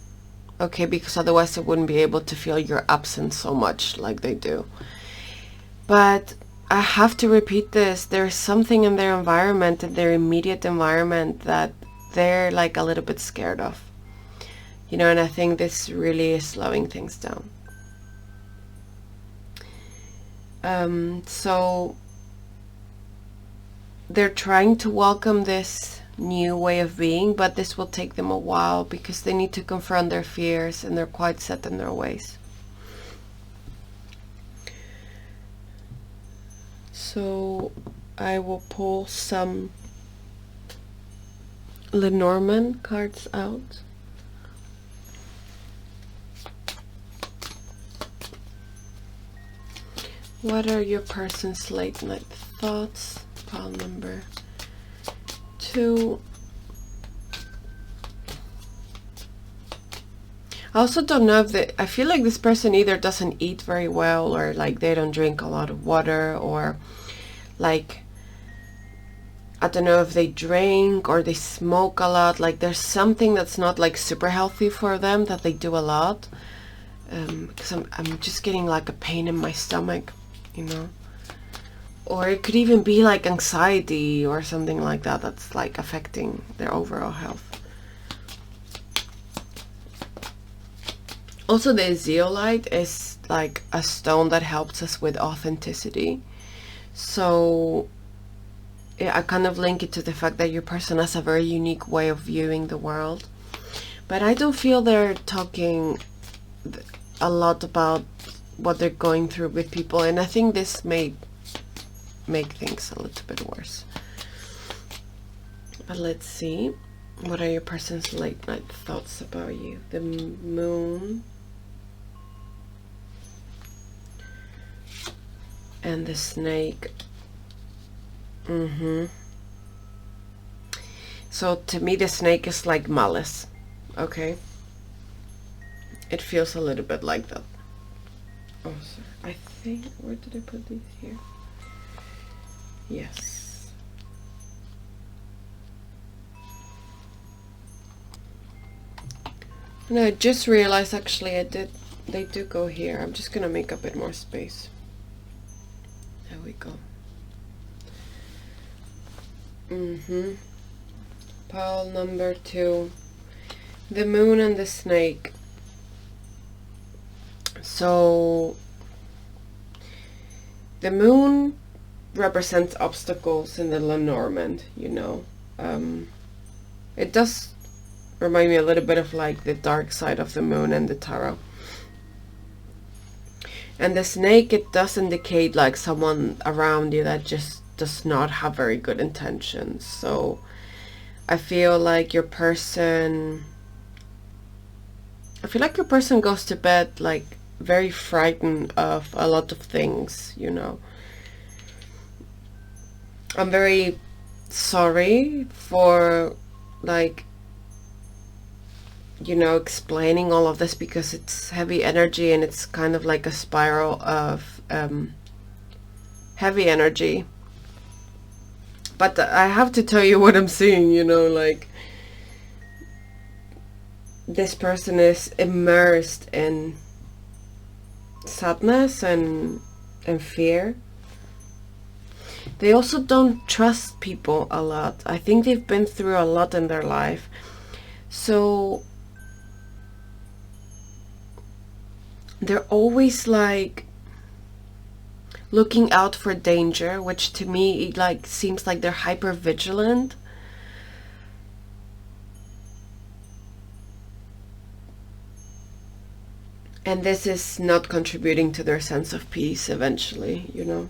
Speaker 1: okay, because otherwise they wouldn't be able to feel your absence so much like they do. But I have to repeat this, there's something in their environment, in their immediate environment, that they're like a little bit scared of, and I think this really is slowing things down. So they're trying to welcome this new way of being, but this will take them a while because they need to confront their fears, and they're quite set in their ways. So I will pull some Lenormand cards out. What are your person's late night thoughts? Pile number 2. I also don't know if I feel like this person either doesn't eat very well, or like they don't drink a lot of water, or like, I don't know if they drink or they smoke a lot. Like there's something that's not like super healthy for them that they do a lot. Because I'm just getting like a pain in my stomach, or it could even be like anxiety or something like that that's like affecting their overall health. Also, the zeolite is like a stone that helps us with authenticity. So I kind of link it to the fact that your person has a very unique way of viewing the world. But I don't feel they're talking a lot about what they're going through with people, and I think this may make things a little bit worse. But let's see, what are your person's late night thoughts about you? The moon and the snake. So to me the snake is like malice, okay? It feels a little bit like that. Oh, sorry. I think, where did I put these here? Yes. And I just realized actually they do go here. I'm just gonna make a bit more space. There we go. Pile number 2. The moon and the snake. So the moon represents obstacles in the Lenormand, it does remind me a little bit of like the dark side of the moon and the tarot. And the snake, it does indicate like someone around you that just does not have very good intentions. So I feel like your person goes to bed like very frightened of a lot of things, I'm very sorry for like, explaining all of this, because it's heavy energy and it's kind of like a spiral of heavy energy But I have to tell you what I'm seeing, you know, like this person is immersed in sadness and fear. They also don't trust people a lot. I think they've been through a lot in their life. So they're always like looking out for danger, which to me like seems like they're hyper vigilant. And this is not contributing to their sense of peace eventually, you know.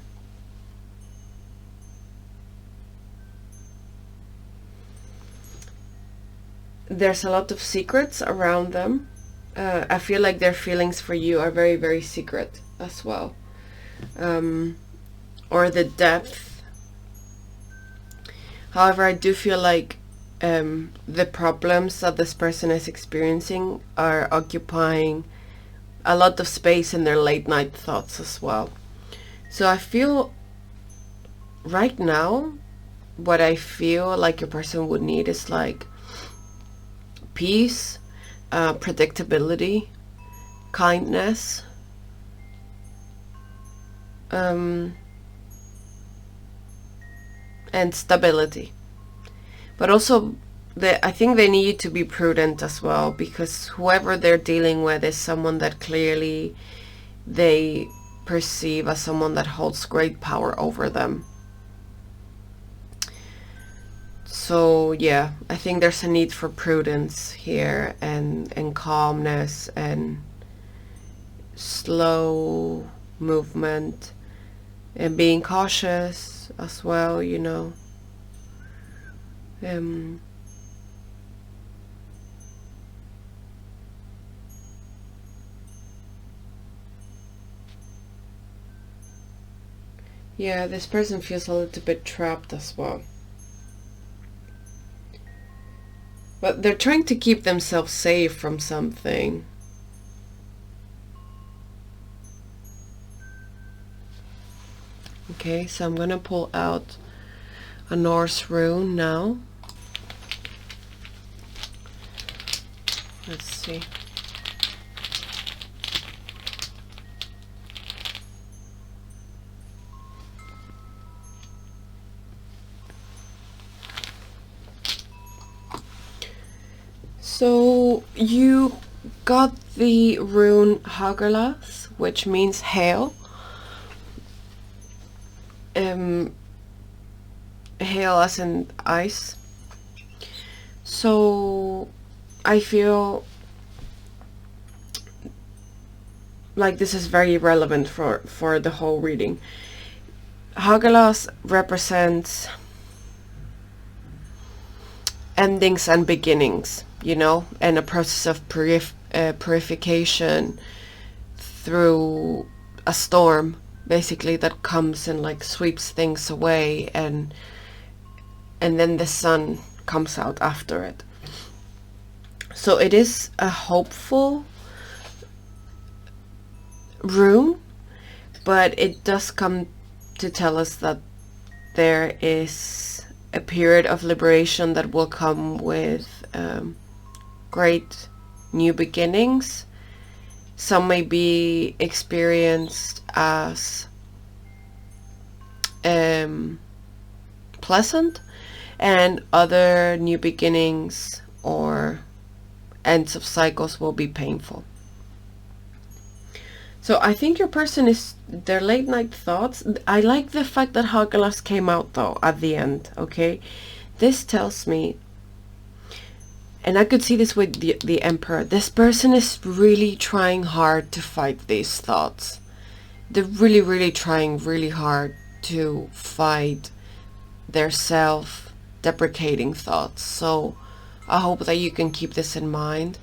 Speaker 1: There's a lot of secrets around them. I feel like their feelings for you are very, very secret as well. Or the depth. However, I do feel like the problems that this person is experiencing are occupying a lot of space in their late night thoughts as well. So I feel right now, what I feel like your person would need is like peace, predictability, kindness, and stability. But also, I think they need to be prudent as well, because whoever they're dealing with is someone that clearly they perceive as someone that holds great power over them. So yeah, I think there's a need for prudence here, and calmness and slow movement and being cautious as well, you know. Yeah, this person feels a little bit trapped as well. But they're trying to keep themselves safe from something. Okay, so I'm gonna pull out a Norse rune now. Let's see. So you got the rune Hagerlas, which means hail. Hail as in ice. So I feel like this is very relevant for the whole reading. Hagerlas represents endings and beginnings, you know, and a process of purification through a storm, basically, that comes and like sweeps things away, and then the sun comes out after it. So it is a hopeful rune, but it does come to tell us that there is a period of liberation that will come with great new beginnings. Some may be experienced as pleasant, and other new beginnings or ends of cycles will be painful. So I think your person is their late night thoughts. I like the fact that Hagelas came out though at the end, okay? This tells me, and I could see this with the Emperor, this person is really trying hard to fight these thoughts. They're really, really trying really hard to fight their self-deprecating thoughts. So I hope that you can keep this in mind.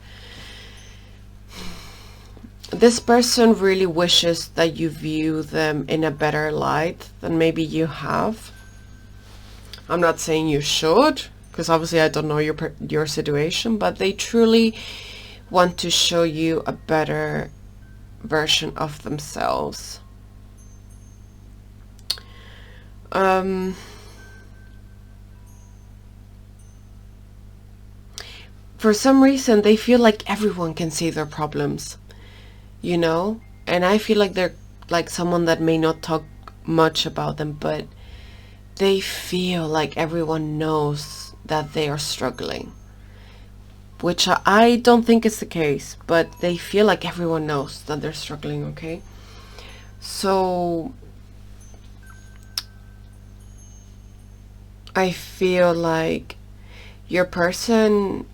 Speaker 1: This person really wishes that you view them in a better light than maybe you have. I'm not saying you should, because obviously I don't know your situation, but they truly want to show you a better version of themselves. for some reason they feel like everyone can see their problems, you know? And I feel like they're like someone that may not talk much about them, but they feel like everyone knows that they are struggling, which I don't think is the case, but they feel like everyone knows that they're struggling, okay? So I feel like your person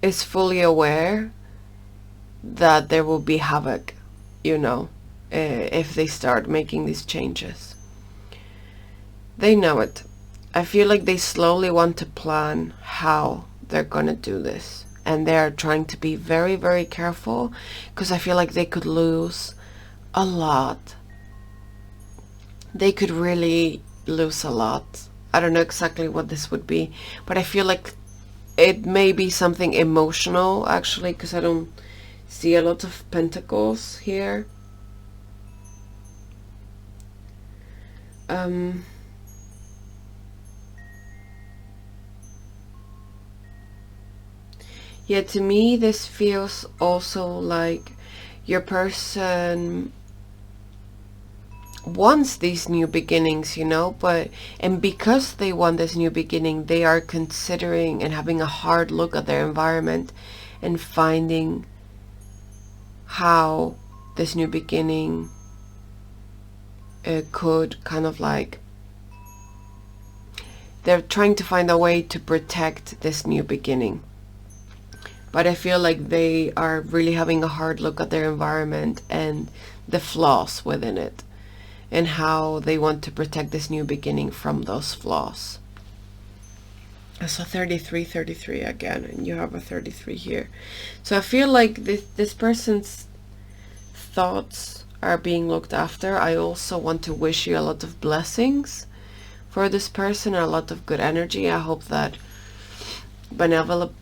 Speaker 1: is fully aware that there will be havoc, you know, if they start making these changes. They know it. I feel like they slowly want to plan how they're gonna do this. And they're trying to be very, very careful, because I feel like they could lose a lot. They could really lose a lot. I don't know exactly what this would be, but I feel like it may be something emotional, actually, because I don't see a lot of pentacles here. Yeah, to me this feels also like your person wants these new beginnings, you know, and because they want this new beginning, they are considering and having a hard look at their environment and finding how this new beginning could kind of like, they're trying to find a way to protect this new beginning. But I feel like they are really having a hard look at their environment and the flaws within it, and how they want to protect this new beginning from those flaws. So 33 again, and you have a 33 here. So I feel like this person's thoughts are being looked after. I also want to wish you a lot of blessings for this person, a lot of good energy. I hope that benevolent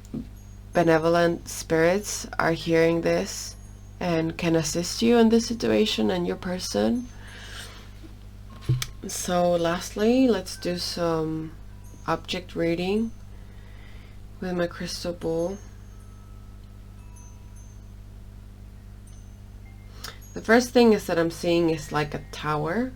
Speaker 1: spirits are hearing this and can assist you in this situation and your person. So lastly, let's do some object reading with my crystal ball. The first thing is that I'm seeing is like a tower.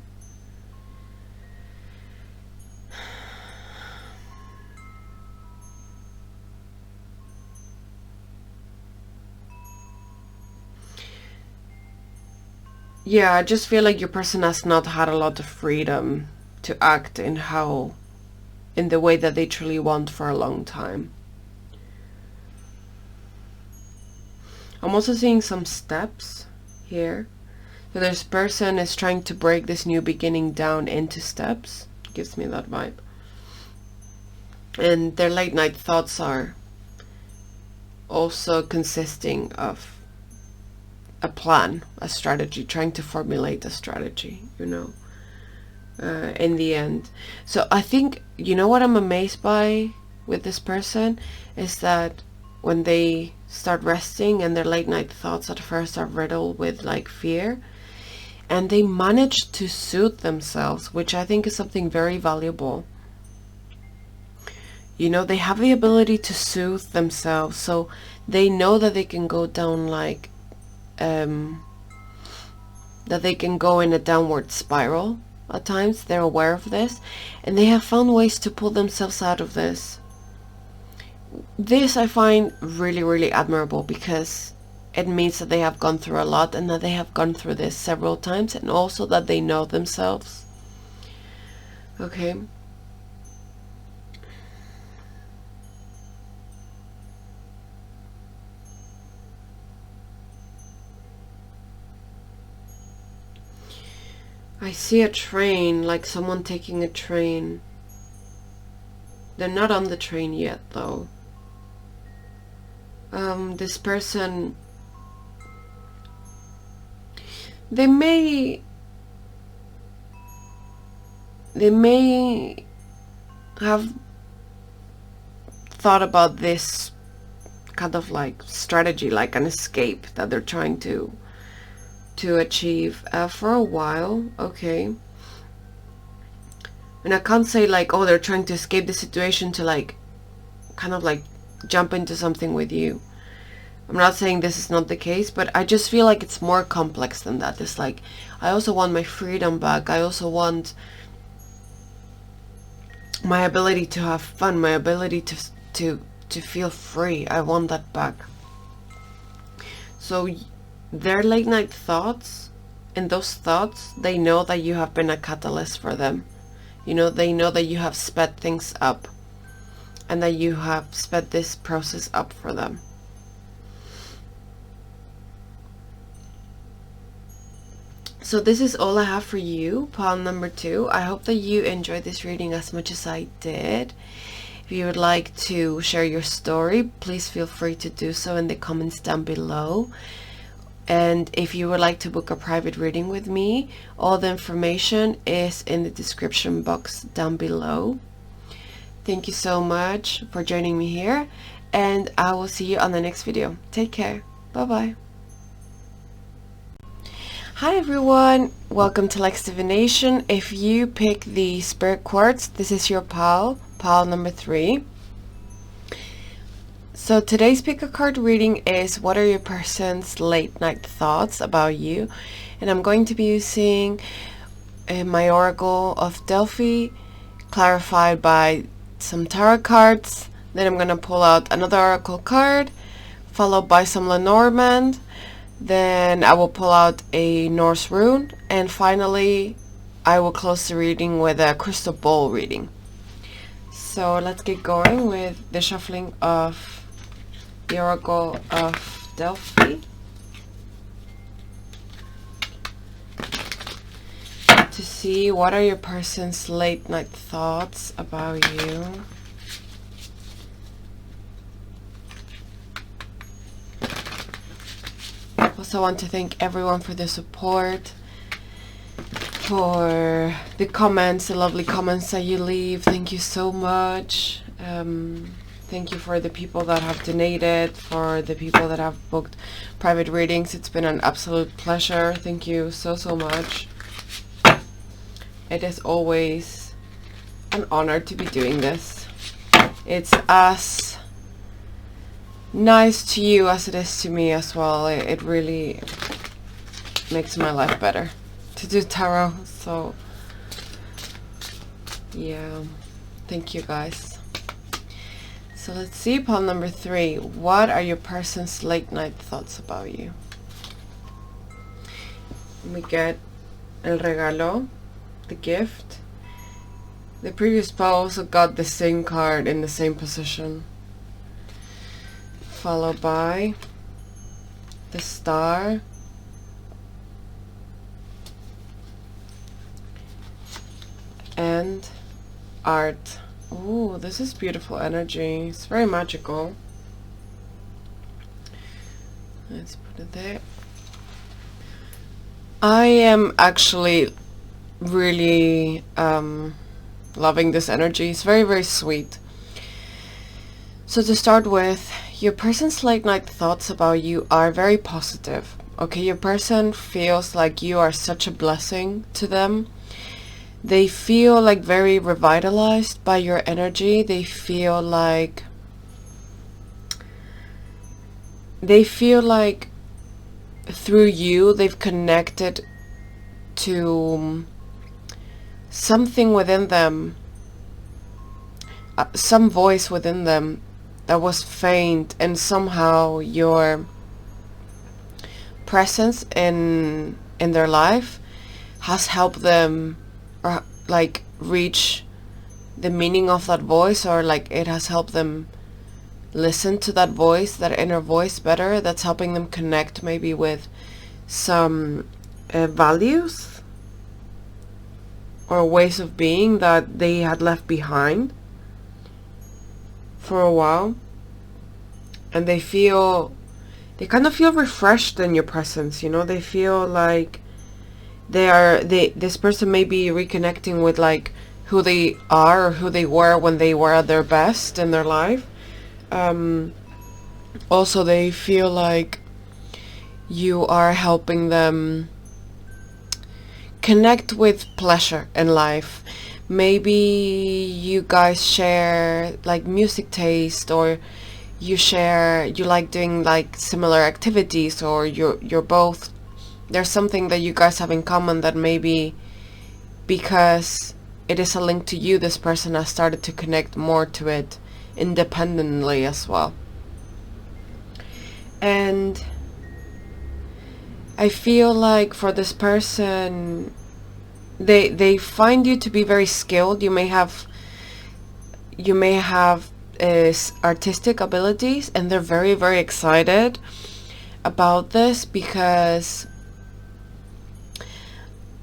Speaker 1: Yeah, I just feel like your person has not had a lot of freedom to act in the way that they truly want for a long time. I'm also seeing some steps here. So this person is trying to break this new beginning down into steps. Gives me that vibe. And their late night thoughts are also consisting of a plan, a strategy, trying to formulate a strategy, you know, in the end. So I think, you know what I'm amazed by with this person is that when they start resting and their late night thoughts at first are riddled with like fear, and they manage to soothe themselves, which I think is something very valuable. You know, they have the ability to soothe themselves, so they know that they can go down like that they can go in a downward spiral at times. They're aware of this, and they have found ways to pull themselves out of this. This I find really, really admirable, because it means that they have gone through a lot, and that they have gone through this several times, and also that they know themselves. Okay. I see a train, like someone taking a train. They're not on the train yet, though. This person, they may have thought about this kind of like strategy, like an escape that they're trying to achieve for a while. Okay. And I can't say like, oh, they're trying to escape the situation to like kind of like jump into something with you. I'm not saying this is not the case, but I just feel like it's more complex than that. It's like, I also want my freedom back. I also want my ability to have fun, my ability to feel free. I want that back. So their late night thoughts, and those thoughts, they know that you have been a catalyst for them. You know, they know that you have sped things up, and that you have sped this process up for them. So this is all I have for you, pile number 2. I hope that you enjoyed this reading as much as I did. If you would like to share your story, please feel free to do so in the comments down below. And if you would like to book a private reading with me, all the information is in the description box down below. Thank you so much for joining me here, and I will see you on the next video. Take care. Bye-bye. Hi everyone, welcome to Divination. If you pick the Spirit Quartz, this is your pile number 3. So today's pick a card reading is what are your person's late night thoughts about you, and I'm going to be using my Oracle of Delphi clarified by some tarot cards. Then I'm going to pull out another Oracle card followed by some Lenormand. Then I will pull out a Norse rune, and finally I will close the reading with a crystal ball reading. So let's get going with the shuffling of the Oracle of Delphi. To see what are your person's late night thoughts about you. Also want to thank everyone for the support, for the comments, the lovely comments that you leave. Thank you so much. Thank you for the people that have donated, for the people that have booked private readings. It's been an absolute pleasure. Thank you so much. It is always an honor to be doing this. It's as nice to you as it is to me as well. It really makes my life better to do tarot. So yeah, thank you guys. So let's see, pile number 3. What are your person's late night thoughts about you? We get el regalo, the gift. The previous pile also got the same card in the same position, followed by the star, and art. Ooh, this is beautiful energy. It's very magical. Let's put it there. I am actually really loving this energy. It's very sweet. So to start with, your person's late night thoughts about you are very positive. Okay, your person feels like you are such a blessing to them. They feel like very revitalized by your energy. They feel like through you they've connected to something within them, some voice within them that was faint, and somehow your presence in their life has helped them like reach the meaning of that voice, or like it has helped them listen to that voice, that inner voice better. That's helping them connect maybe with some values or ways of being that they had left behind for a while, and they kind of feel refreshed in your presence. You know, they feel like this person may be reconnecting with like who they are or who they were when they were at their best in their life. Also, they feel like you are helping them connect with pleasure in life. maybe you guys share like music taste, or you like doing like similar activities, or you're both, there's something that you guys have in common that maybe because it is a link to you, this person has started to connect more to it independently as well. And I feel like for this person, they find you to be very skilled. You may have artistic abilities, and they're very, very excited about this, because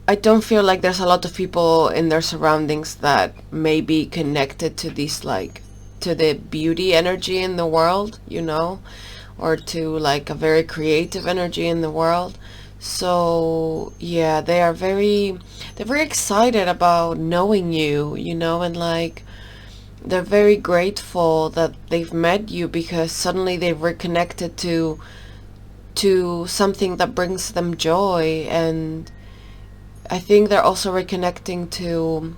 Speaker 1: I don't feel like there's a lot of people in their surroundings that may be connected to these, like, to the beauty energy in the world, you know, or to like a very creative energy in the world. So yeah, they're very excited about knowing you, you know, and like they're very grateful that they've met you, because suddenly they've reconnected to something that brings them joy. And I think they're also reconnecting to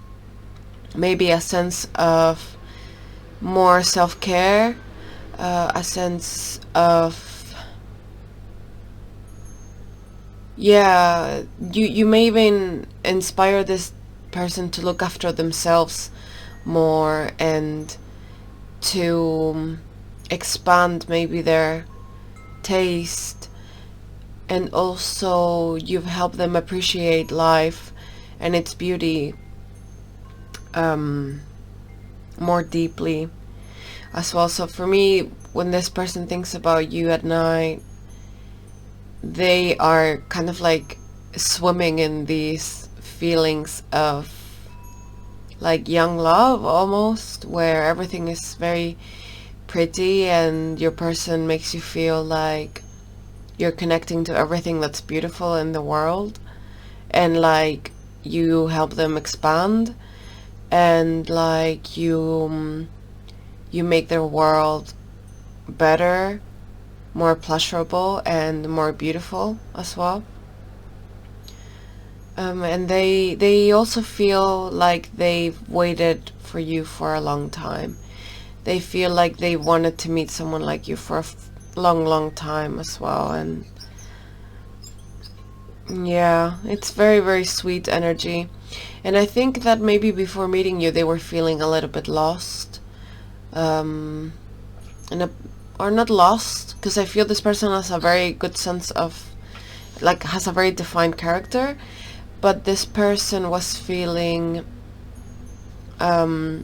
Speaker 1: maybe a sense of more self-care, a sense of, yeah, you may even inspire this person to look after themselves more, and to expand maybe their taste. And also you've helped them appreciate life and its beauty more deeply as well. So for me, when this person thinks about you at night, they are kind of like swimming in these feelings of like young love almost, where everything is very pretty and your person makes you feel like you're connecting to everything that's beautiful in the world, and like you help them expand, and like you make their world better, more pleasurable, and more beautiful as well. And they also feel like they've waited for you for a long time. They feel like they wanted to meet someone like you for a long time as well. And yeah, it's very, very sweet energy. And I think that maybe before meeting you, they were feeling a little bit lost. Or not lost, because I feel this person has a very good sense of, like, has a very defined character, but this person was feeling a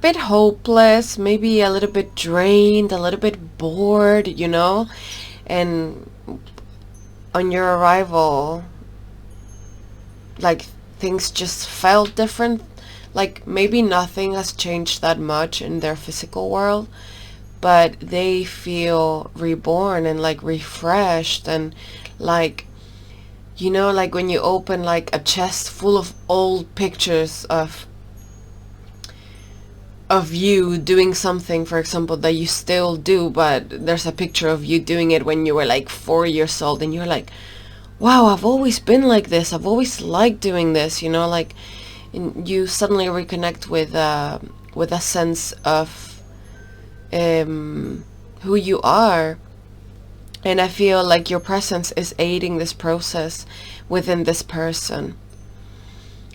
Speaker 1: bit hopeless, maybe a little bit drained, a little bit bored, you know. And on your arrival, like, things just felt different. Like, maybe nothing has changed that much in their physical world, but they feel reborn and like refreshed, and like, you know, like when you open like a chest full of old pictures of you doing something, for example, that you still do, but there's a picture of you doing it when you were like 4 years old, and you're like, wow, I've always been like this, I've always liked doing this, you know, like, and you suddenly reconnect with a sense of who you are. And I feel like your presence is aiding this process within this person.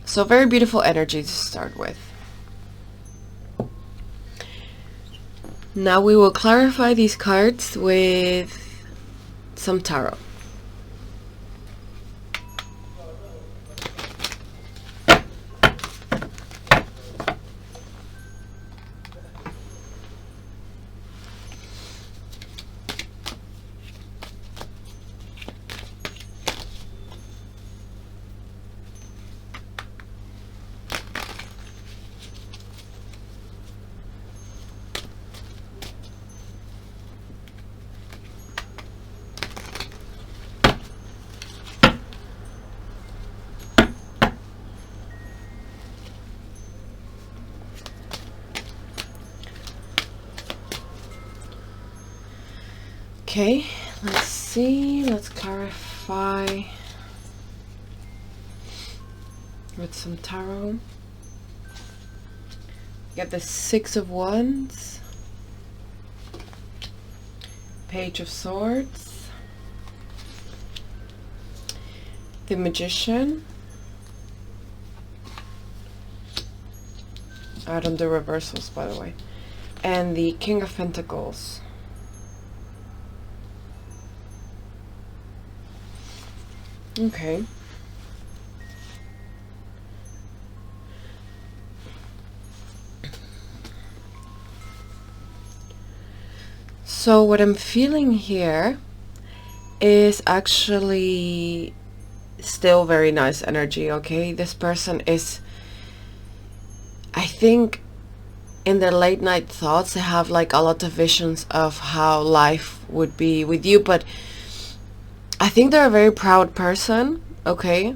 Speaker 1: So very beautiful energy to start with. Now we will clarify these cards with some tarot. Okay, let's see, let's clarify. with some tarot. Get the Six of Wands, Page of Swords, the Magician. I don't do reversals, by the way. And the King of Pentacles. Okay. So what I'm feeling here is actually still very nice energy, okay? This person is, I think, in their late night thoughts, they have like a lot of visions of how life would be with you, but I think they're a very proud person, okay?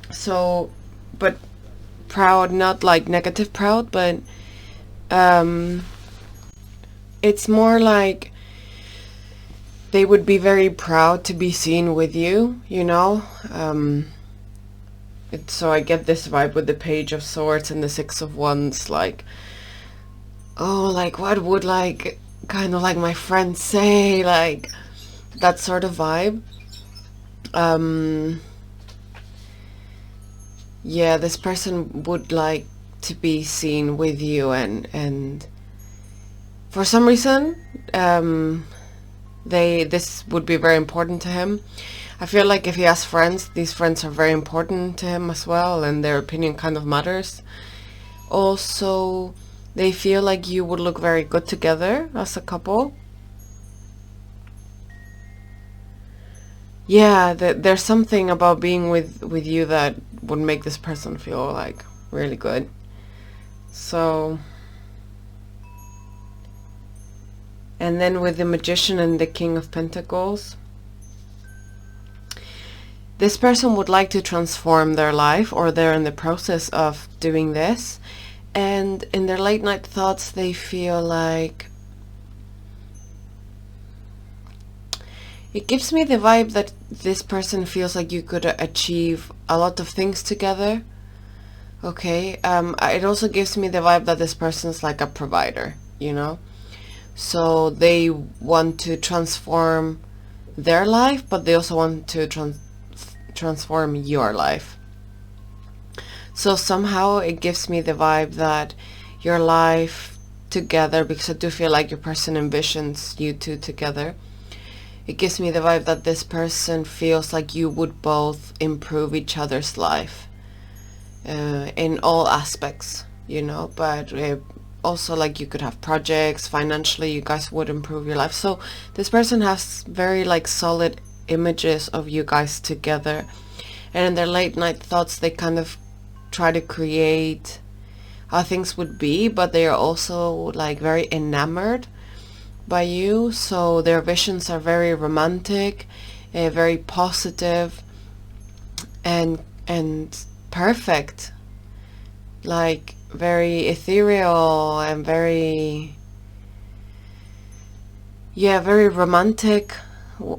Speaker 1: So, but proud, not like negative proud, but it's more like they would be very proud to be seen with you, you know? So I get this vibe with the Page of Swords and the Six of Wands, like, oh, like, what would, like, kind of like my friends say, like, that sort of vibe. Yeah, this person would like to be seen with you, and for some reason, this would be very important to him. I feel like if he has friends, these friends are very important to him as well, and their opinion kind of matters. Also, they feel like you would look very good together as a couple. Yeah, there's something about being with you that would make this person feel like really good. So, and then with the Magician and the King of Pentacles, this person would like to transform their life, or they're in the process of doing this. And in their late night thoughts, they feel like, it gives me the vibe that this person feels like you could achieve a lot of things together. Okay, it also gives me the vibe that this person's like a provider, you know? So they want to transform their life, but they also want to transform your life. So somehow it gives me the vibe that your life together, because I do feel like your person envisions you two together, it gives me the vibe that this person feels like you would both improve each other's life in all aspects, you know, but also like you could have projects, financially you guys would improve your life. So this person has very like solid images of you guys together, and in their late night thoughts they kind of try to create how things would be, but they are also like very enamored by you. So their visions are very romantic, very positive, and perfect, like very ethereal and very, yeah, very romantic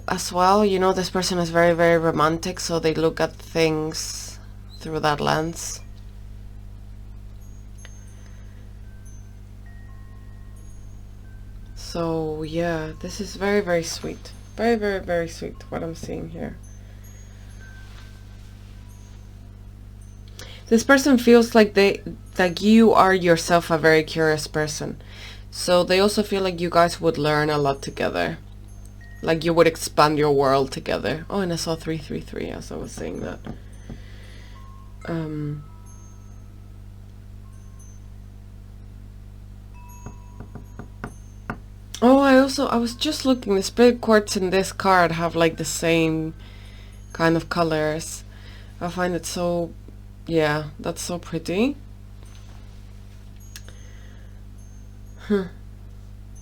Speaker 1: as well. You know, this person is very, very romantic, so they look at things through that lens. So yeah, this is very, very sweet. Very, very, very sweet what I'm seeing here. This person feels like you are yourself a very curious person. So they also feel like you guys would learn a lot together. Like you would expand your world together. Oh, and I saw 333 as I was saying that. Oh, I was just looking, the spirit quartz in this card have like the same kind of colors. I find it so, yeah, that's so pretty.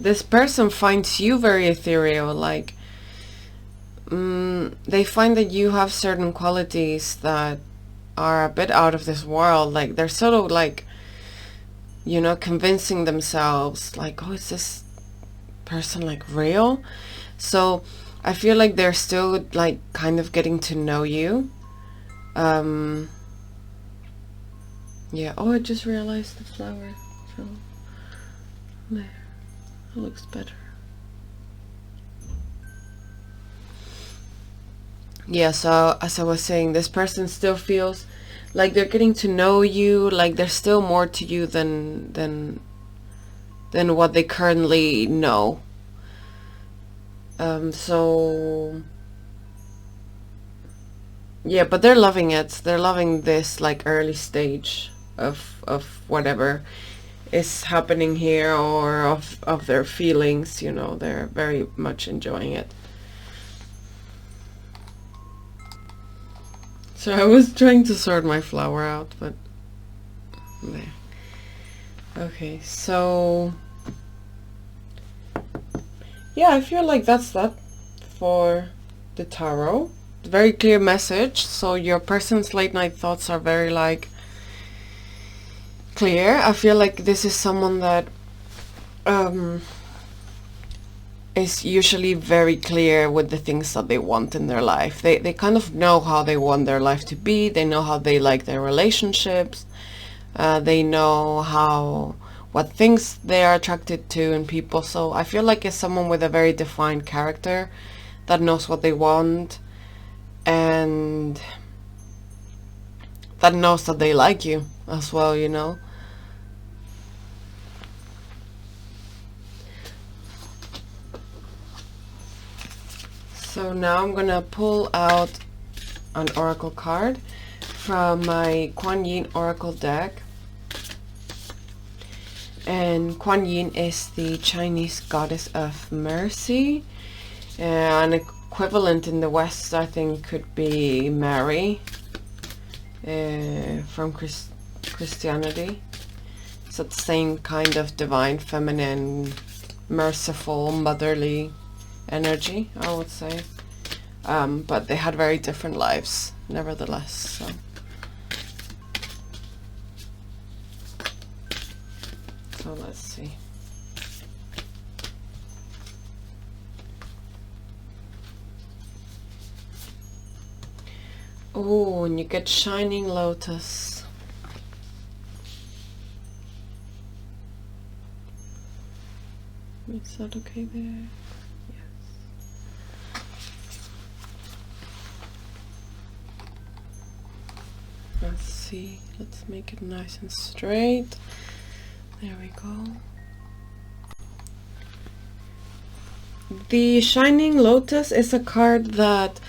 Speaker 1: This person finds you very ethereal, like they find that you have certain qualities that are a bit out of this world. Like they're sort of like, you know, convincing themselves like, oh, is this person like real? So I feel like they're still like kind of getting to know you. Yeah, oh, I just realized the flower fell there. It looks better. Yeah, so as I was saying, this person still feels like they're getting to know you, like there's still more to you than what they currently know. So yeah, but they're loving it. They're loving this like early stage of whatever is happening here, or of their feelings, you know. They're very much enjoying it. So I was trying to sort my flower out, but there. Okay, so yeah, I feel like that's that for the tarot. Very clear message. So your person's late night thoughts are very like clear. I feel like this is someone that is usually very clear with the things that they want in their life. They kind of know how they want their life to be. They know how they like their relationships. They know what things they are attracted to in people. So I feel like it's someone with a very defined character that knows what they want, and that knows that they like you as well, you know. So now I'm gonna pull out an oracle card from my Kuan Yin oracle deck. And Kuan Yin is the Chinese goddess of mercy. An equivalent in the West, I think, could be Mary from Christianity. It's that same kind of divine, feminine, merciful, motherly energy, I would say. But they had very different lives, nevertheless. So let's see. Oh, and you get Shining Lotus. Is that okay there? Yes. Let's see. Let's make it nice and straight. There we go. The Shining Lotus is a card that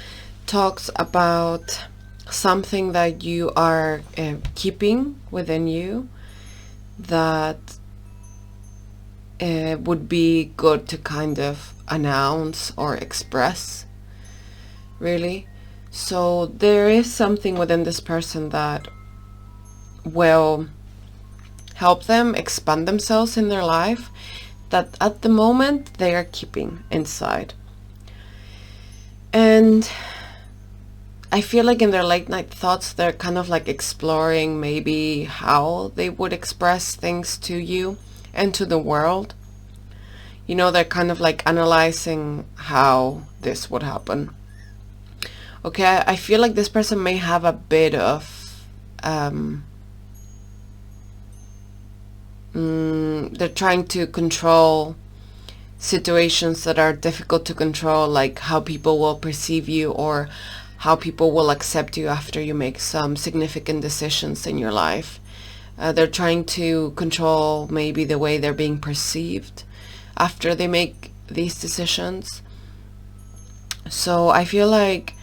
Speaker 1: talks about something that you are keeping within you that would be good to kind of announce or express, really. So there is something within this person that will help them expand themselves in their life that at the moment they are keeping inside. And I feel like in their late night thoughts, they're kind of like exploring maybe how they would express things to you and to the world. You know, they're kind of like analyzing how this would happen. Okay, I feel like this person may have a bit of they're trying to control situations that are difficult to control, like how people will perceive you or how people will accept you after you make some significant decisions in your life. They're trying to control maybe the way they're being perceived after they make these decisions. So I feel like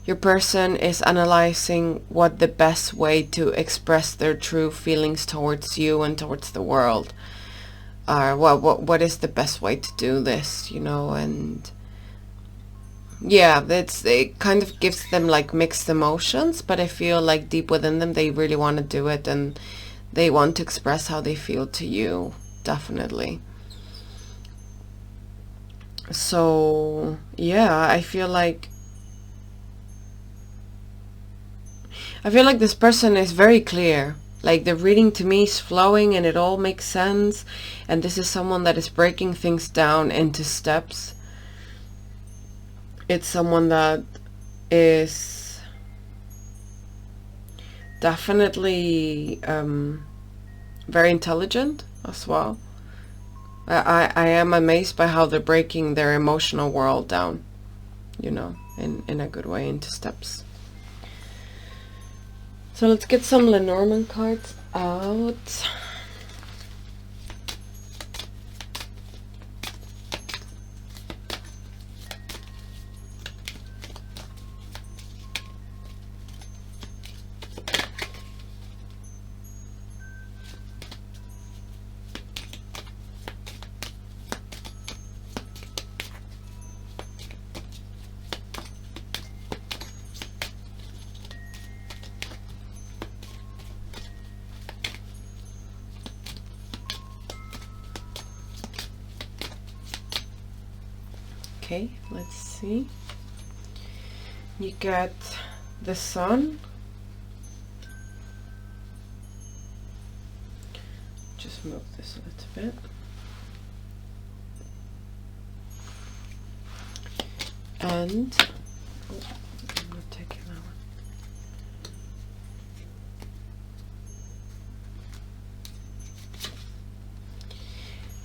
Speaker 1: your person is analyzing what the best way to express their true feelings towards you and towards the world are. What is the best way to do this, you know? And yeah, it kind of gives them like mixed emotions, but I feel like deep within them they really want to do it, and they want to express how they feel to you, definitely. So yeah, I feel like this person is very clear. Like the reading to me is flowing and it all makes sense, and this is someone that is breaking things down into steps. It's someone that is definitely very intelligent as well. I am amazed by how they're breaking their emotional world down, you know, in a good way, into steps. So let's get some Lenormand cards out. Okay, let's see. You get the Sun. Just move this a little bit. And I'm not taking that one.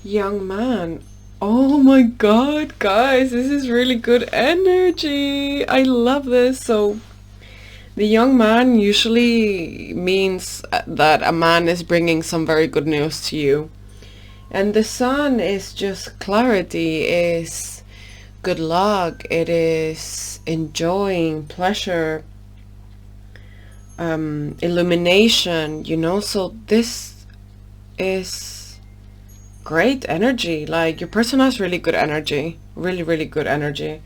Speaker 1: Young man. Oh my god, guys, this is really good energy. I love this. So the young man usually means that a man is bringing some very good news to you. And the Sun is just clarity, is good luck, it is enjoying, pleasure, illumination, you know. So this is great energy. Like, your person has really good energy, really good energy.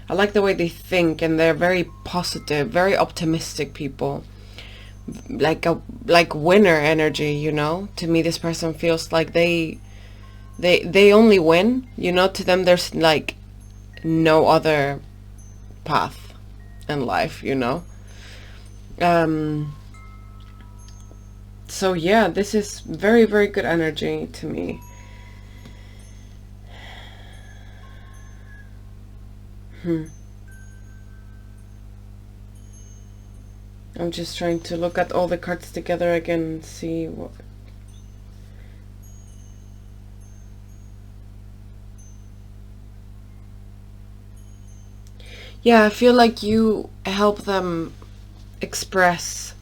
Speaker 1: I like the way they think, and they're very positive, very optimistic people, like winner energy, you know. To me, this person feels like they only win, you know. To them, there's like no other path in life, you know. So yeah, this is very good energy to me. I'm just trying to look at all the cards together again and see what... Yeah, I feel like you help them express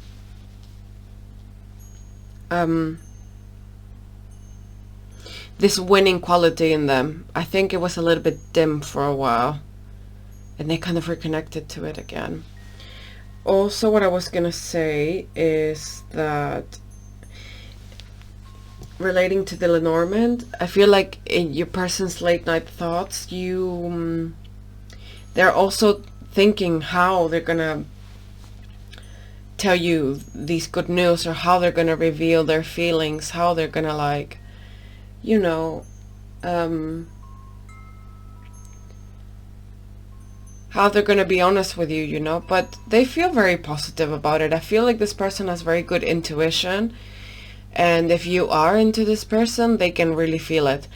Speaker 1: this winning quality in them. I think it was a little bit dim for a while, and they kind of reconnected to it again. Also, what I was gonna say is that relating to the Lenormand, I feel like in your person's late night thoughts, they're also thinking how they're gonna tell you these good news, or how they're gonna reveal their feelings, how they're gonna, like, you know, how they're gonna be honest with you, you know. But they feel very positive about it. I feel like this person has very good intuition, and if you are into this person, they can really feel it.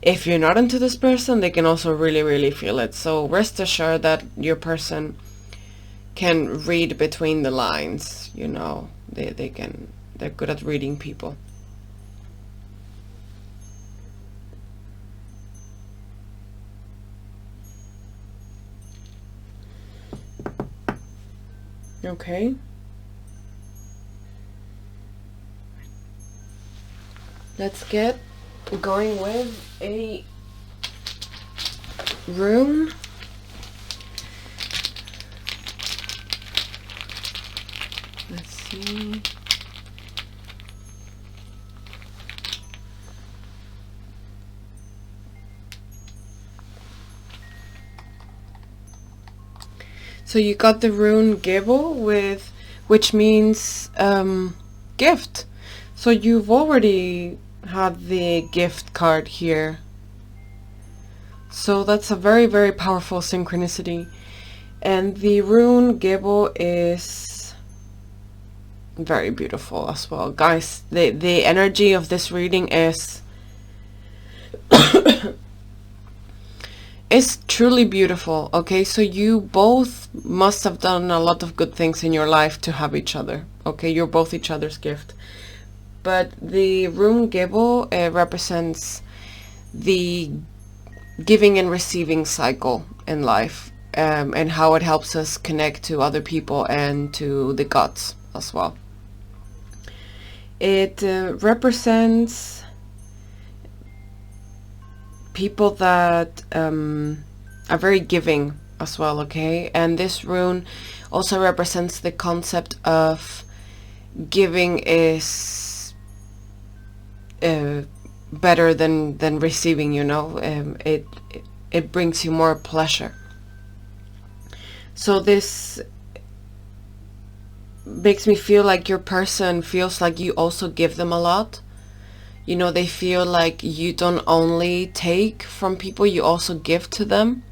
Speaker 1: If you're not into this person, they can also really feel it. So rest assured that your person can read between the lines, you know. They're good at reading people. Okay. Let's get going with a rune. Let's see. So you got the rune Gibble, which means gift. So you've already had the gift card here. So that's a very powerful synchronicity. And the rune Gibble is very beautiful as well. Guys, the energy of this reading is It's truly beautiful, okay? So you both must have done a lot of good things in your life to have each other, okay? You're both each other's gift. But the rune Gebo represents the giving and receiving cycle in life, and how it helps us connect to other people and to the gods as well. It represents people that are very giving as well, okay? And this rune also represents the concept of giving is better than receiving, you know. It brings you more pleasure. So this makes me feel like your person feels like you also give them a lot. You know, they feel like you don't only take from people, you also give to them.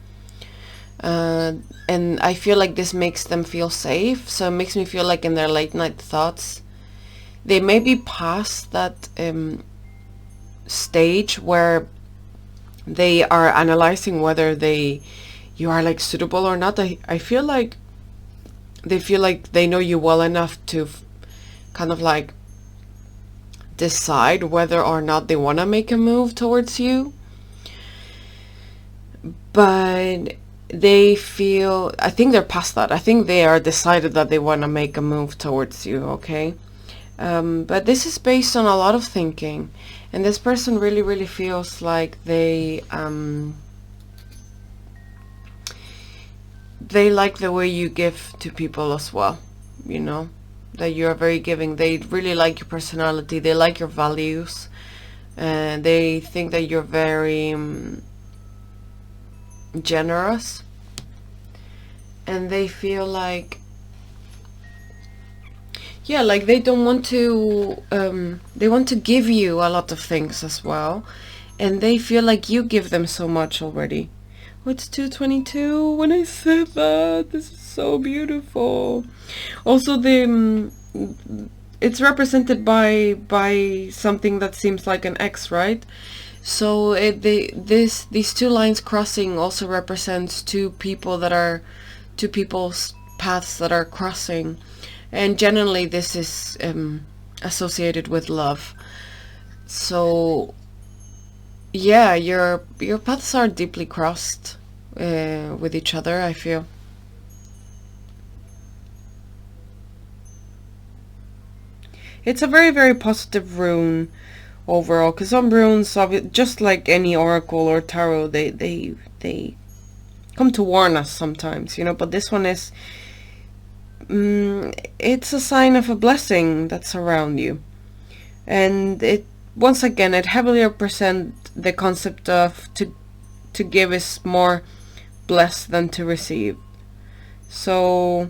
Speaker 1: And I feel like this makes them feel safe. So it makes me feel like in their late night thoughts, they may be past that stage where they are analyzing whether you are like suitable or not. I feel like they feel like they know you well enough to kind of like decide whether or not they want to make a move towards you. But they feel, I think they're past that. I think they are decided that they want to make a move towards you, okay? But this is based on a lot of thinking. And this person really, really feels like they like the way you give to people as well, you know? That you are very giving. They really like your personality. They like your values. And they think that you're very generous. And they feel like, yeah, like they don't want to, they want to give you a lot of things as well. And they feel like you give them so much already. Oh, it's 2:22 when I said that. This is so beautiful. Also, it's represented by something that seems like an X, right? So these two lines crossing also represents two people's paths that are crossing, and generally this is associated with love. So yeah, your paths are deeply crossed with each other, I feel. It's a very, very positive rune overall, because some runes, just like any oracle or tarot, they come to warn us sometimes, you know. But this one is, it's a sign of a blessing that's around you, and it once again it heavily represents the concept of to give is more blessed than to receive. So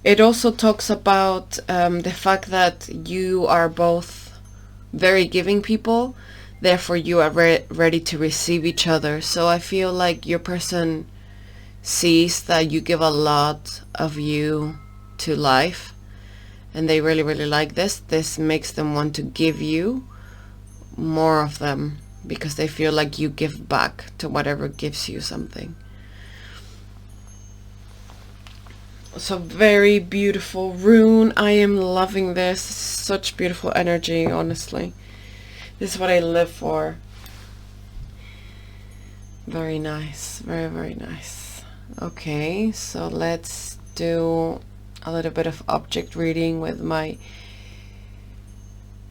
Speaker 1: it also talks about the fact that you are both very giving people, therefore you are ready to receive each other. So I feel like your person sees that you give a lot of you to life, and they really, really like this. This makes them want to give you more of them, because they feel like you give back to whatever gives you something. So very beautiful rune. I am loving this. Such beautiful energy, honestly. This is what I live for. Very nice. Very, very nice. Okay, so let's do a little bit of object reading with my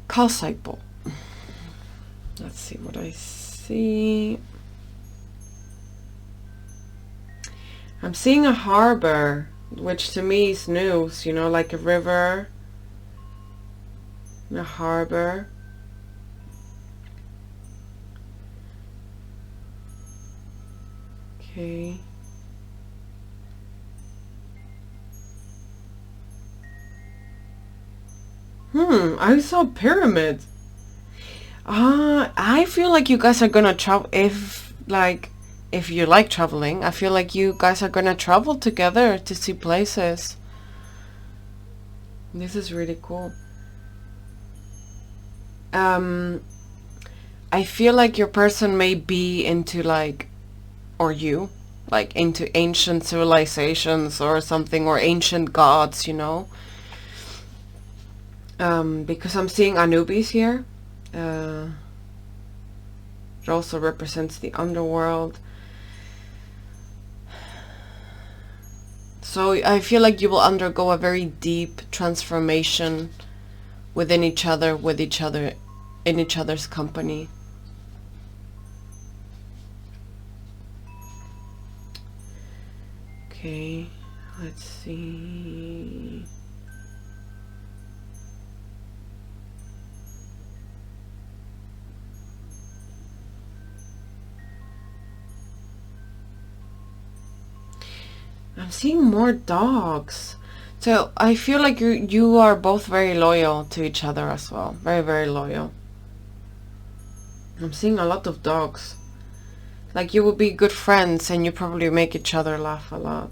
Speaker 1: calcite bowl. Let's see what I see. I'm seeing a harbor, which to me is news, you know, like a river, a harbor. Okay. I saw pyramids. I feel like you guys are gonna travel, if you like traveling, I feel like you guys are gonna travel together to see places. This is really cool. I feel like your person may be into like, or you, like into ancient civilizations or something, or ancient gods, you know. Because I'm seeing Anubis here. It also represents the underworld. So I feel like you will undergo a very deep transformation within each other, with each other, in each other's company. Okay, let's see. I'm seeing more dogs. So I feel like you are both very loyal to each other as well. Very, very loyal. I'm seeing a lot of dogs. Like you will be good friends and you probably make each other laugh a lot.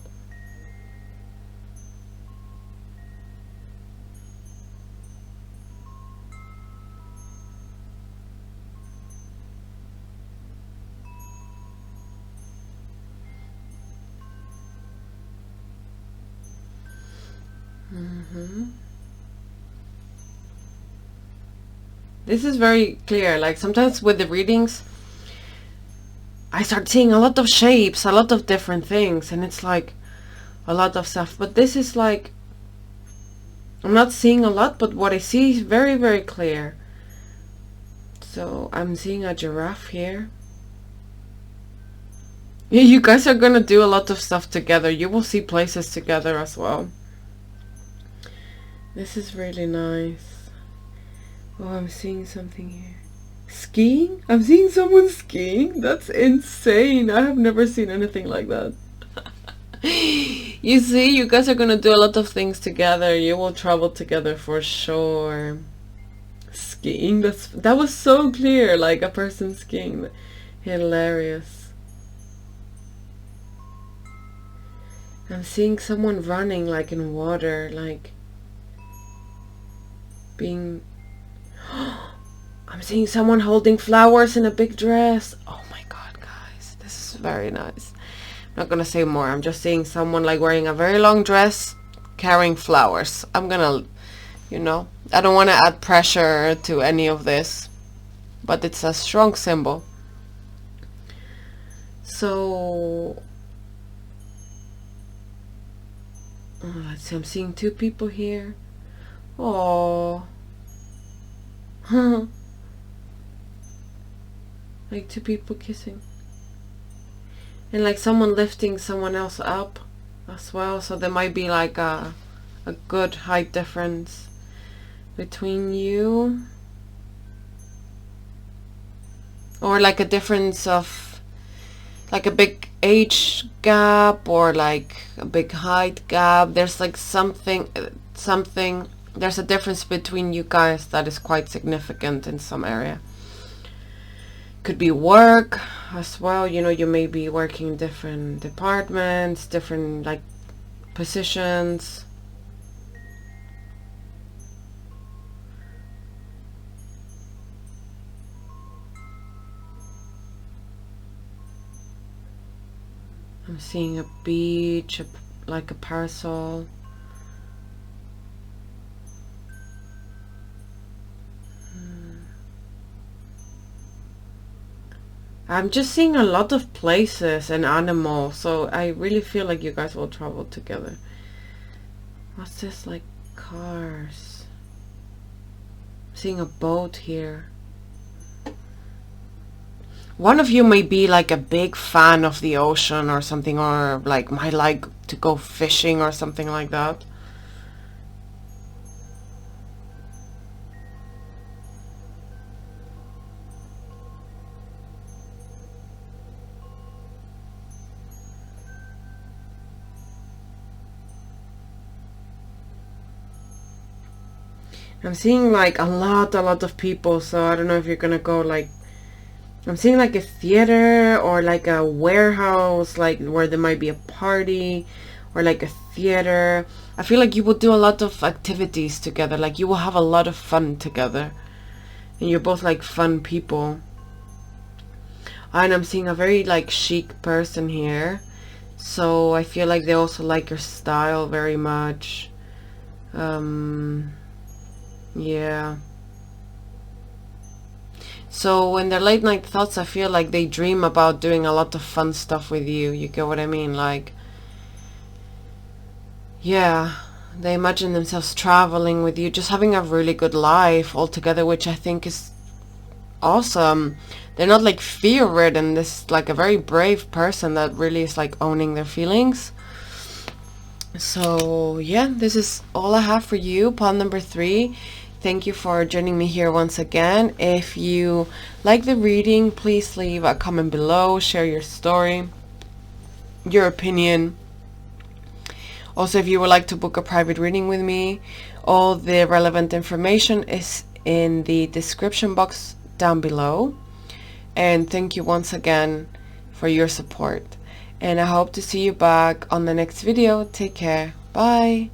Speaker 1: This is very clear. Like sometimes with the readings, I start seeing a lot of shapes, a lot of different things, and it's like a lot of stuff. But this is like, I'm not seeing a lot, but what I see is very, very clear. So I'm seeing a giraffe here. Yeah, you guys are gonna do a lot of stuff together. You will see places together as well. This is really nice. Oh, I'm seeing something here. Skiing? I'm seeing someone skiing? That's insane. I have never seen anything like that. You see, you guys are gonna do a lot of things together. You will travel together for sure. Skiing? That was so clear. Like a person skiing. Hilarious. I'm seeing someone running like in water, like being... I'm seeing someone holding flowers in a big dress. Oh my god, guys, this is very nice. I'm not gonna say more. I'm just seeing someone like wearing a very long dress, carrying flowers. I'm gonna, you know, I don't want to add pressure to any of this, but it's a strong symbol. So let's see, I'm seeing two people here. Oh. Like two people kissing. And like someone lifting someone else up as well. So there might be like a good height difference between you. Or like a difference of like a big age gap or like a big height gap. There's like something, there's a difference between you guys that is quite significant in some area. Could be work as well, you know, you may be working in different departments, different like positions. I'm seeing a beach, like a parasol. I'm just seeing a lot of places and animals, so I really feel like you guys will travel together. What's this, like cars? I'm seeing a boat here. One of you may be like a big fan of the ocean or something, or like might like to go fishing or something like that. I'm seeing like a lot of people, so I don't know if you're gonna go like, I'm seeing like a theater or like a warehouse, like where there might be a party, or like a theater. I feel like you will do a lot of activities together, like you will have a lot of fun together, and you're both like fun people. And I'm seeing a very like chic person here, so I feel like they also like your style very much. Yeah. So in their late night thoughts, I feel like they dream about doing a lot of fun stuff with you. You get what I mean? Like, yeah, they imagine themselves traveling with you, just having a really good life altogether, which I think is awesome. They're not like fear-ridden. This is like a very brave person that really is like owning their feelings. So yeah, this is all I have for you, pile number 3. Thank you for joining me here once again. If you like the reading, please leave a comment below, share your story, your opinion. Also, if you would like to book a private reading with me, all the relevant information is in the description box down below. And thank you once again for your support. And I hope to see you back on the next video. Take care. Bye.